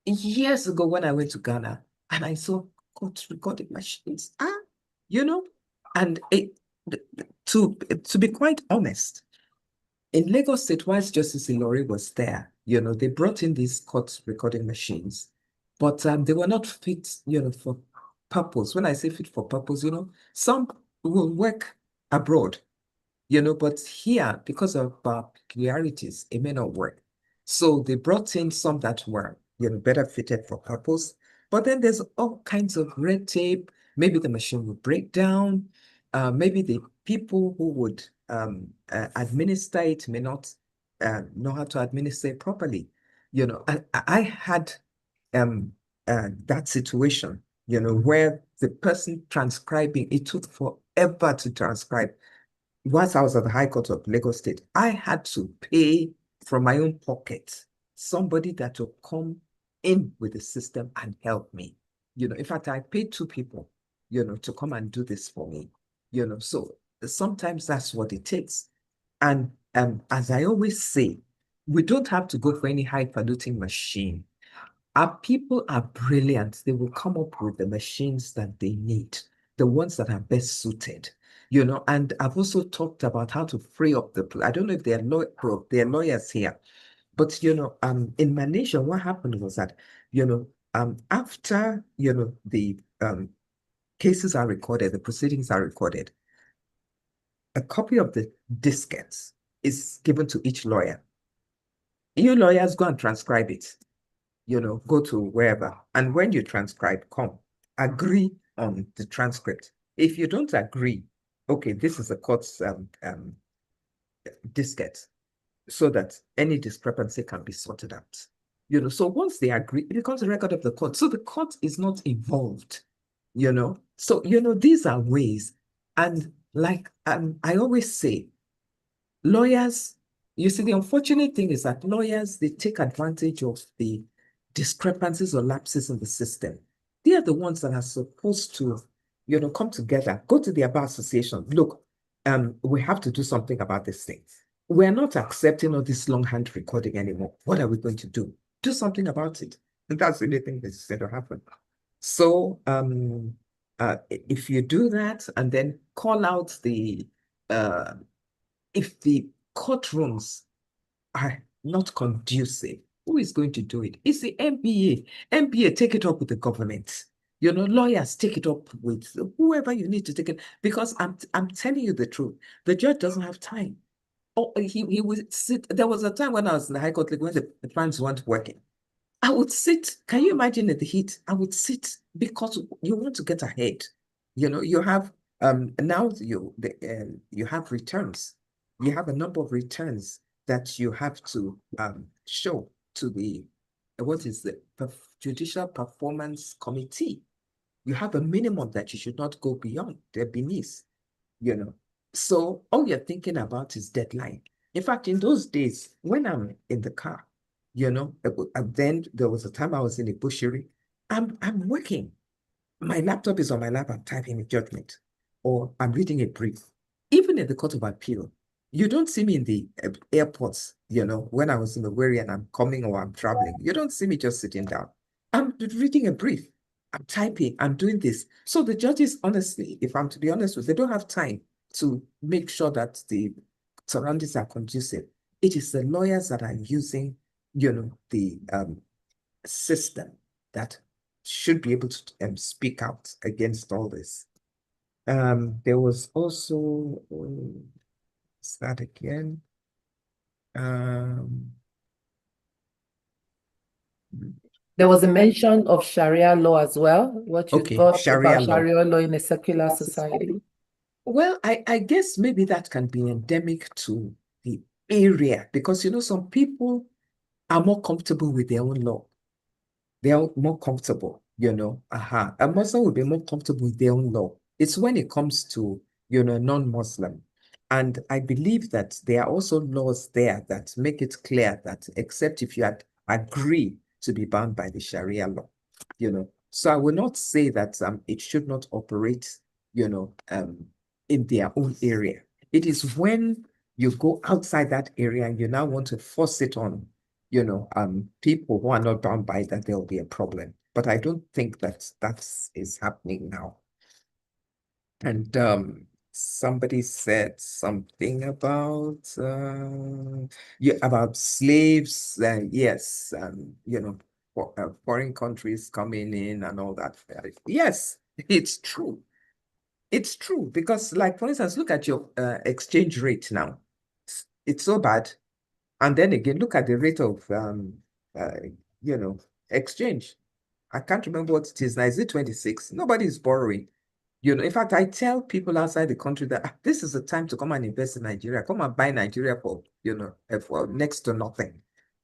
Years ago when I went to Ghana and I saw court recording machines, and to be quite honest, in Lagos State, whilst Justice Ilori was there, they brought in these court recording machines, but they were not fit, for purpose. When I say fit for purpose, some will work abroad, but here, because of peculiarities, it may not work. So they brought in some that were, better fitted for purpose. But then there's all kinds of red tape. Maybe the machine will break down. Maybe the people who would administer it may not know how to administer it properly. I had that situation, where the person transcribing, it took forever to transcribe. Once I was at the High Court of Lagos State, I had to pay from my own pocket somebody that will come in with the system and help me. In fact, I paid 2 people, to come and do this for me. So sometimes that's what it takes. And as I always say, we don't have to go for any highfalutin machine. Our people are brilliant. They will come up with the machines that they need, the ones that are best suited. And I've also talked about how to free up I don't know if they're lawyers here, but in Malaysia, what happened was that, after the cases are recorded, the proceedings are recorded, a copy of the diskettes is given to each lawyer. You lawyers go and transcribe it. Go to wherever, and when you transcribe, agree on the transcript. If you don't agree, okay, this is the court's diskette, so that any discrepancy can be sorted out. So once they agree, it becomes a record of the court. So the court is not involved, So, these are ways. And like I always say, lawyers, you see, the unfortunate thing is that lawyers, they take advantage of the discrepancies or lapses in the system. They are the ones that are supposed to, come together, go to the bar association. Look, we have to do something about this thing. We're not accepting all this longhand recording anymore. What are we going to do? Do something about it. And that's the only thing that's going to happen. So if you do that and then call out if the courtrooms are not conducive, who is going to do it? It's the MPA. MPA, take it up with the government. Lawyers, take it up with whoever you need to take it. Because I'm telling you the truth, the judge doesn't have time. Oh, he would sit. There was a time when I was in the High Court, when the plans weren't working. I would sit. Can you imagine at the heat? I would sit because you want to get ahead. You have now you have returns. You have a number of returns that you have to show to the Judicial Performance Committee. You have a minimum that you should not go beyond. They're beneath. So all you're thinking about is deadline. In fact, in those days, when I'm in the car, then there was a time I was in a butchery. I'm working. My laptop is on my lap. I'm typing a judgment, or I'm reading a brief. Even in the Court of Appeal, you don't see me in the airports. When I was in the Wari and I'm coming or I'm traveling, you don't see me just sitting down. I'm reading a brief. I'm typing. I'm doing this. So the judges, honestly, if I'm to be honest with you, they don't have time to make sure that the surroundings are conducive. It is the lawyers that are using, the system that should be able to speak out against all this. There was also, what's that again? There was a mention of Sharia law as well. What you Okay, thought Sharia about law. Sharia law in a secular society? Well, I guess maybe that can be endemic to the area because, you know, some people are more comfortable with their own law. They are more comfortable, you know. A Muslim will be more comfortable with their own law. It's when it comes to, you know, non-Muslim. And I believe that there are also laws there that make it clear that except if you agree to be bound by the Sharia law, you know. So I will not say that it should not operate, you know, in their own area. It is when you go outside that area and you now want to force it on, you know, people who are not bound by that, there'll be a problem. But I don't think that is happening now. And somebody said something about about slaves. Yes, you know, foreign countries coming in and all that. Yes, it's true. It's true because, like, for instance, look at your exchange rate now. It's so bad. And then again, look at the rate of you know, exchange. I can't remember what it is now. Is it 26? Nobody's borrowing. You know, in fact, I tell people outside the country that this is the time to come and invest in Nigeria. Come and buy Nigeria for, you know, for next to nothing.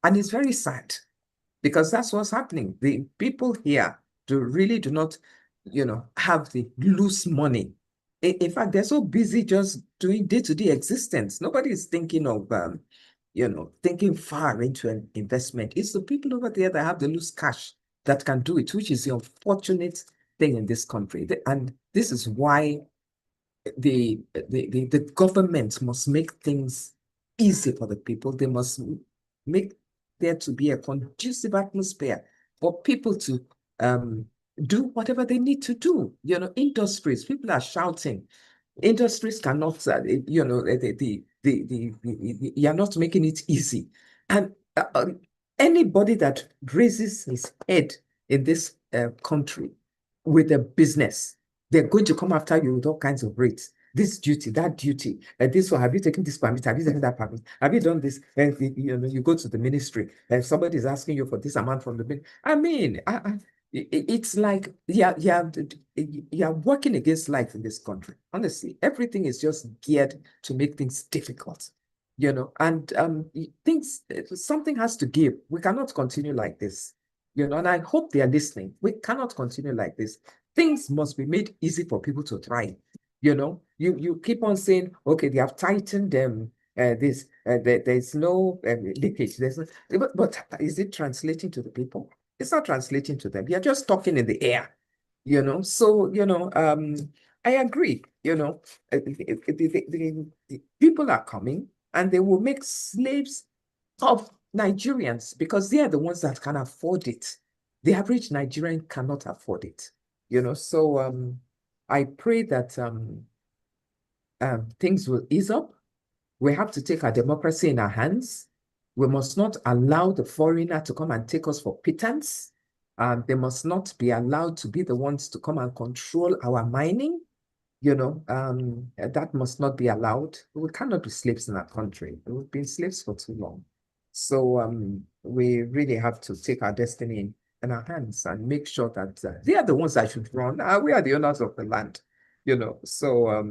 And it's very sad because that's what's happening. The people here really do not, you know, have the loose money. In fact, they're so busy just doing day-to-day existence. Nobody is thinking of, you know, thinking far into an investment. It's the people over there that have the loose cash that can do it, which is the unfortunate thing in this country. And this is why the government must make things easy for the people. They must make there to be a conducive atmosphere for people to do whatever they need to do. You know, industries, people are shouting. Industries cannot, you know, you're not making it easy. And anybody that raises his head in this country with a business, they're going to come after you with all kinds of rates. This duty, that duty, this one, have you taken this permit? Have you taken that permit? Have you done this? And you know, you go to the ministry and somebody is asking you for this amount from the ministry. I mean, it's like you're working against life in this country. Honestly, everything is just geared to make things difficult, you know, and something has to give. We cannot continue like this, you know, and I hope they are listening. We cannot continue like this. Things must be made easy for people to thrive. You know, you keep on saying, okay, they have tightened them. There's no leakage. There's no, but is it translating to the people? It's not translating to them. You're just talking in the air, you know. So, you know, I agree, you know, the people are coming and they will make slaves of Nigerians because they are the ones that can afford it. The average Nigerian cannot afford it, you know. So I pray that things will ease up. We have to take our democracy in our hands. We must not allow the foreigner to come and take us for pittance. They must not be allowed to be the ones to come and control our mining. You know, that must not be allowed. We cannot be slaves in our country. We've been slaves for too long. So we really have to take our destiny in our hands and make sure that they are the ones that should run. We are the owners of the land, you know. So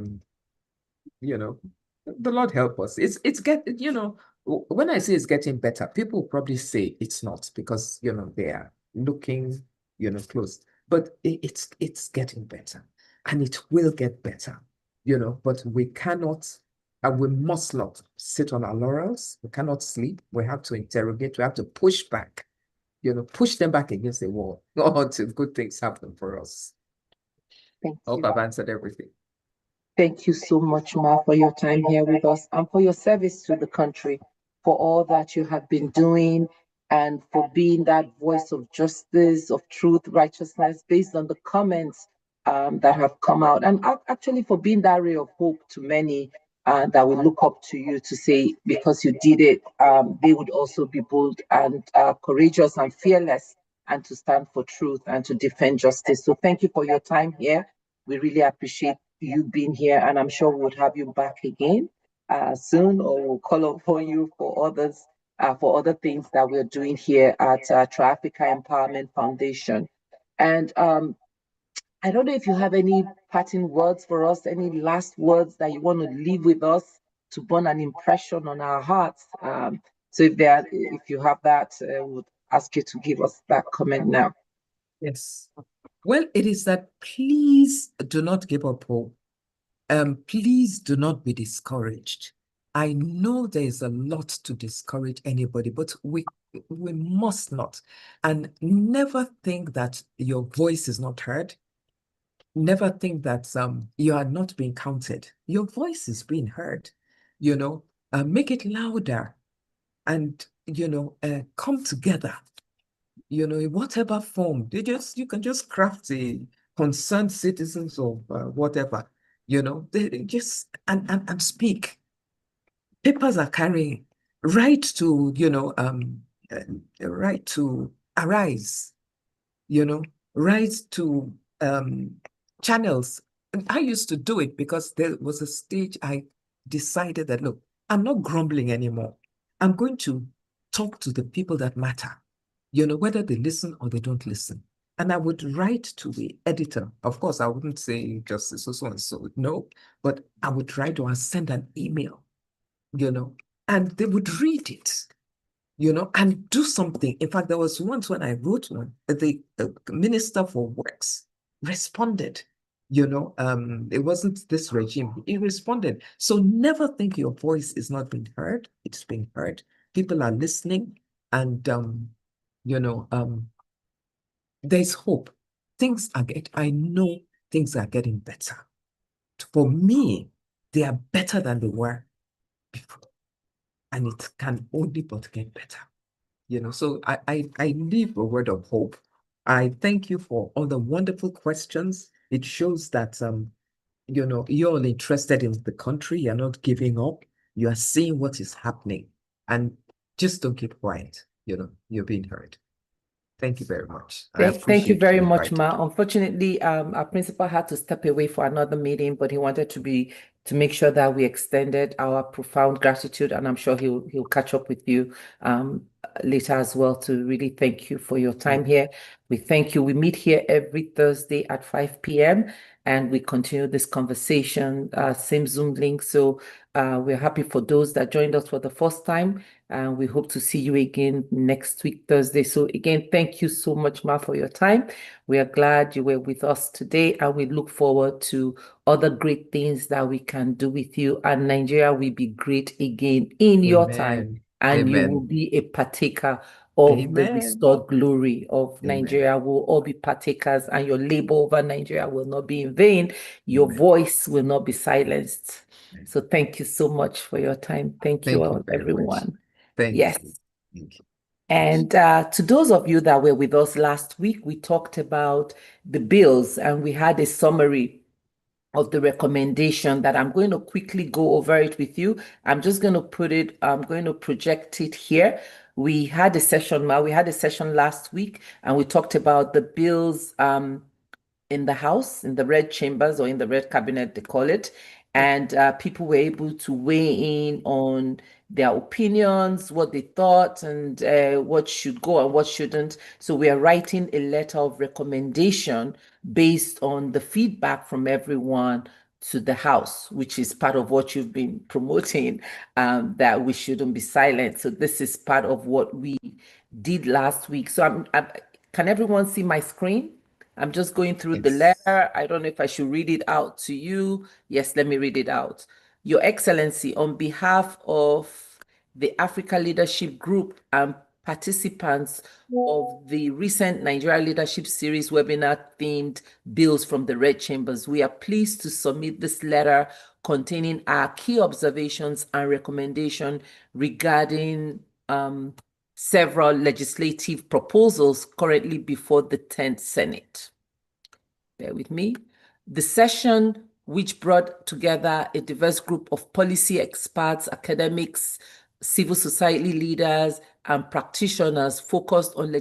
you know, the Lord help us. You know, when I say it's getting better, people probably say it's not because, you know, they are looking, you know, close. But it's getting better and it will get better, you know, but we cannot and we must not sit on our laurels. We cannot sleep. We have to interrogate. We have to push back, you know, push them back against the wall until good things happen for us. Thank I hope you. I've answered everything. Thank you so much, Ma, for your time here with us and for your service to the country, for all that you have been doing and for being that voice of justice, of truth, righteousness, based on the comments that have come out. And actually for being that ray of hope to many that will look up to you to say, because you did it, they would also be bold and courageous and fearless and to stand for truth and to defend justice. So thank you for your time here. We really appreciate you being here, and I'm sure we'll have you back again soon, or we'll call upon you for others, for other things that we're doing here at Tri-Africa Empowerment Foundation. And I don't know if you have any parting words for us, any last words that you want to leave with us to burn an impression on our hearts. So if you have that, we would ask you to give us that comment now. Yes. Well, it is that please do not give up hope. Please do not be discouraged. I know there is a lot to discourage anybody, but we must not. And never think that your voice is not heard. Never think that you are not being counted. Your voice is being heard. Make it louder, and come together. In whatever form, you can just craft the concerned citizens of whatever. They just and speak. Papers are carrying. Right to right to arise. Right to channels. And I used to do it because there was a stage I decided that, look, I'm not grumbling anymore. I'm going to talk to the people that matter, whether they listen or they don't listen. And I would write to the editor. Of course, I wouldn't say just so and so, no, but I would write or send an email, and they would read it, and do something. In fact, there was once when I wrote one, the Minister for Works responded. It wasn't this regime. He responded. So never think your voice is not being heard. It's being heard. People are listening, and there's hope. I know things are getting better. For me, they are better than they were before, and it can only but get better. So I leave a word of hope. I thank you for all the wonderful questions. It shows that you're all interested in the country. You're not giving up. You are seeing what is happening, and just don't keep quiet. You're being heard. Thank you very much. Thank you very much, Ma. Unfortunately, our principal had to step away for another meeting, but he wanted to make sure that we extended our profound gratitude, and I'm sure he'll catch up with you later as well to really thank you for your time here. We thank you. We meet here every Thursday at 5 p.m. and we continue this conversation, same Zoom link. So we're happy for those that joined us for the first time. And we hope to see you again next week, Thursday. So again, thank you so much, Ma, for your time. We are glad you were with us today, and we look forward to other great things that we can do with you. And Nigeria will be great again in your time, and you will be a partaker of the restored glory of Nigeria. We'll all be partakers, and your labor over Nigeria will not be in vain. Your voice will not be silenced. So thank you so much for your time. Thank you all, everyone. Yes. And to those of you that were with us last week, we talked about the bills, and we had a summary of the recommendation that I'm going to quickly go over it with you. I'm going to project it here. We had a session last week, and we talked about the bills in the House, in the red chambers, or in the red cabinet, they call it. And people were able to weigh in on their opinions, what they thought, and what should go and what shouldn't. So we are writing a letter of recommendation based on the feedback from everyone to the House, which is part of what you've been promoting, that we shouldn't be silent. So this is part of what we did last week. So can everyone see my screen? I'm just going through the letter. I don't know if I should read it out to you. Yes, let me read it out. Your Excellency, on behalf of the Africa Leadership Group and participants of the recent Nigeria Leadership Series webinar themed Bills from the Red Chambers, we are pleased to submit this letter containing our key observations and recommendation regarding several legislative proposals currently before the 10th Senate. Bear with me. The session, which brought together a diverse group of policy experts, academics, civil society leaders, and practitioners focused on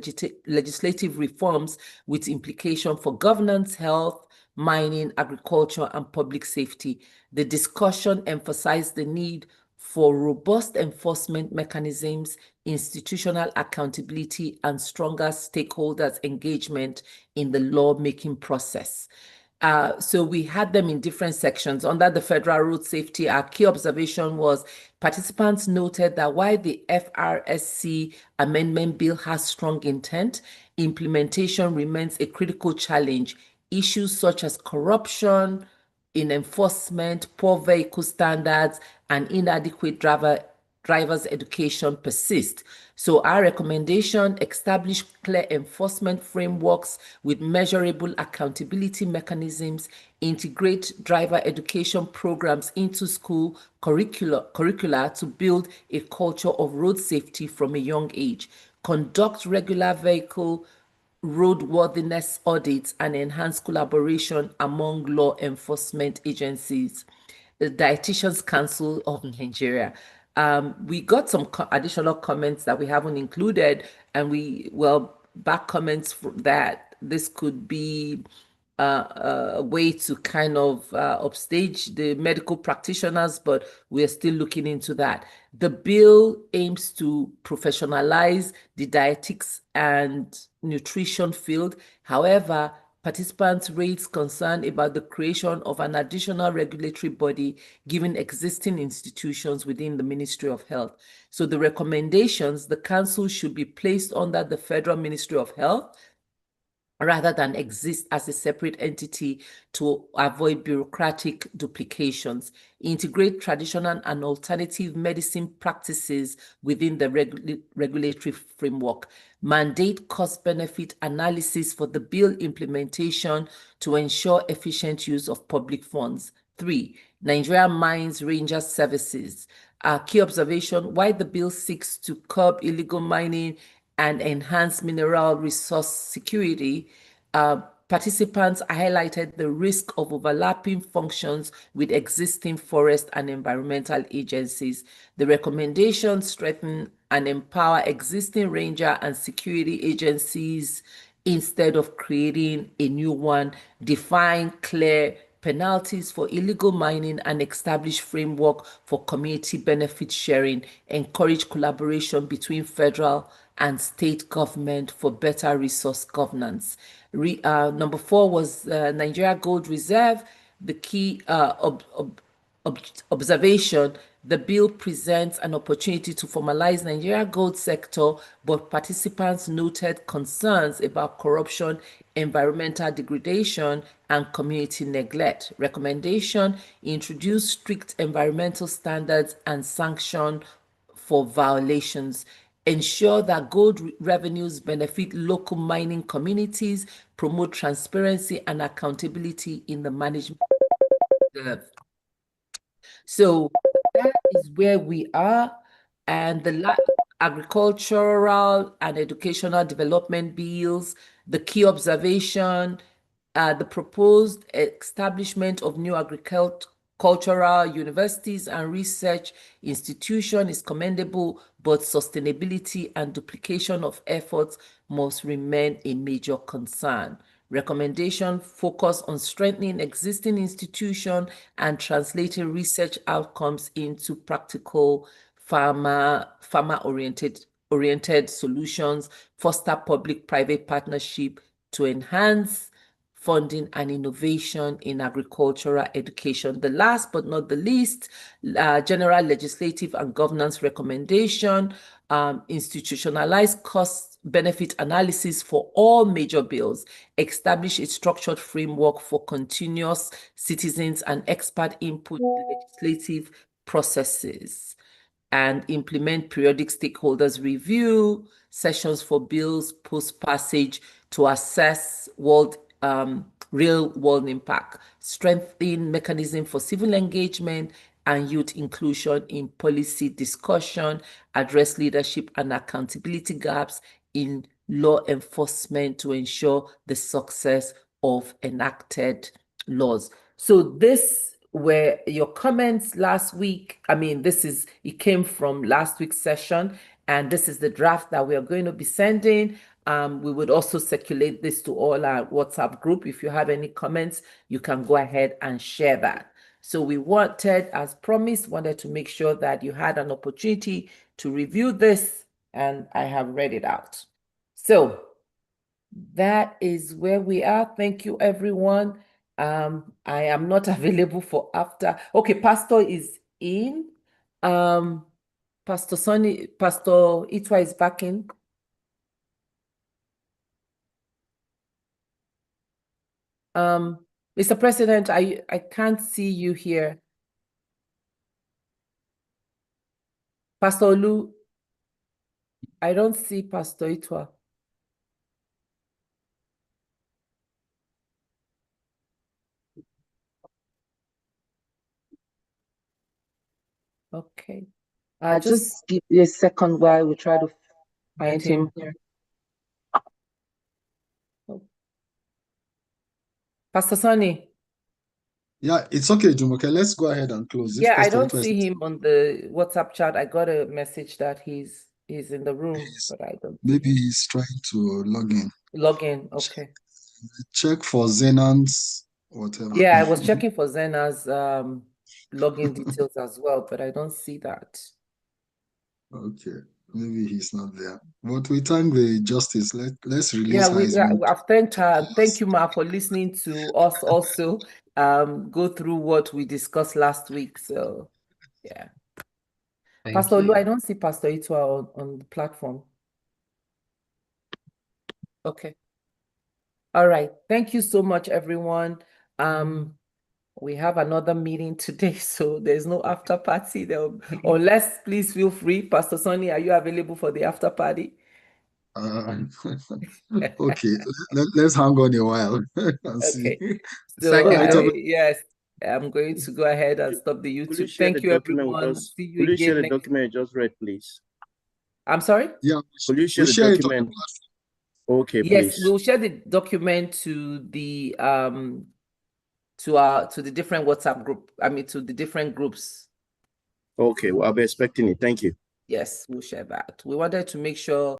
legislative reforms with implication for governance, health, mining, agriculture, and public safety. The discussion emphasized the need for robust enforcement mechanisms, institutional accountability, and stronger stakeholders' engagement in the lawmaking process. So we had them in different sections. Under the Federal Road Safety, our key observation was participants noted that while the FRSC Amendment Bill has strong intent, implementation remains a critical challenge. Issues such as corruption in enforcement, poor vehicle standards, and inadequate drivers' education persist. So our recommendation: establish clear enforcement frameworks with measurable accountability mechanisms, integrate driver education programs into school curricula to build a culture of road safety from a young age, conduct regular vehicle roadworthiness audits, and enhance collaboration among law enforcement agencies. The Dietitians Council of Nigeria. We got some additional comments that we haven't included, and back comments that this could be a way to kind of upstage the medical practitioners, but we're still looking into that. The bill aims to professionalize the dietetics and nutrition field. However, participants raised concern about the creation of an additional regulatory body given existing institutions within the Ministry of Health. So the recommendations: the council should be placed under the Federal Ministry of Health rather than exist as a separate entity to avoid bureaucratic duplications. Integrate traditional and alternative medicine practices within the regulatory framework. Mandate cost-benefit analysis for the bill implementation to ensure efficient use of public funds. 3. Nigeria Mines Ranger Services. Our key observation: while the bill seeks to curb illegal mining and enhance mineral resource security, participants highlighted the risk of overlapping functions with existing forest and environmental agencies. The recommendations strengthen and empower existing ranger and security agencies instead of creating a new one, define clear penalties for illegal mining, and establish framework for community benefit sharing, encourage collaboration between federal and state government for better resource governance. Number 4 was Nigeria Gold Reserve. The key observation: the bill presents an opportunity to formalize Nigeria gold sector, but participants noted concerns about corruption, environmental degradation, and community neglect. Recommendation: introduce strict environmental standards and sanction for violations. Ensure that gold revenues benefit local mining communities, promote transparency and accountability in the management of the. So that is where we are. And the agricultural and educational development bills, the key observation: the proposed establishment of new agricultural universities and research institution is commendable, but sustainability and duplication of efforts must remain a major concern. Recommendation: focus on strengthening existing institutions and translating research outcomes into practical farmer-oriented solutions, foster public-private partnership to enhance funding and innovation in agricultural education. The last but not the least, general legislative and governance recommendation: institutionalize cost-benefit analysis for all major bills, establish a structured framework for continuous citizens and expert input in legislative processes, and implement periodic stakeholders review sessions for bills post-passage to assess real-world impact, strengthen mechanism for civil engagement and youth inclusion in policy discussion, address leadership and accountability gaps in law enforcement to ensure the success of enacted laws. So this were your comments last week. I mean, it came from last week's session, And this is the draft that we are going to be sending. We would also circulate this to all our WhatsApp group. If you have any comments, you can go ahead and share that. So we wanted, as promised, wanted to make sure that you had an opportunity to review this, and I have read it out. So that is where we are. Thank you, everyone. I am not available for after. Okay, Pastor is in. Pastor Sonny, Pastor Itwa is back in. Mr. President, I can't see you here. Pastor Olu, I don't see Pastor Itwa. Okay. Just give you a second while we try to find Get him him. here. Pastor Sonny. Yeah, it's okay, Jumoke. Let's go ahead and close. Yeah, I don't see him on the WhatsApp chat. I got a message that he's in the room, but I don't. Maybe he's trying to log in. Log in, okay. Check for Zenan's whatever. Yeah, I was checking for Zena's login details as well, but I don't see that. Okay, maybe he's not there. But we thank the justice. Let's release I've thanked her. Thank you, Ma, for listening to us also go through what we discussed last week. So yeah. Pastor Olu, I don't see Pastor Itwa on the platform. Okay. All right. Thank you so much, everyone. We have another meeting today, so there's no after party. Unless, please feel free. Pastor Sonny, are you available for the after party? Okay, let's hang on a while and see. Okay. So yes, I'm going to go ahead and stop the YouTube. Thank you, everyone. See you again. Share the document you just read, please? I'm sorry? Yeah. Will you share the document? Okay, yes, please. we'll share the document to the to the different WhatsApp group. I mean, to the different groups. Okay, well, I'll be expecting it. Thank you. Yes, we'll share that. We wanted to make sure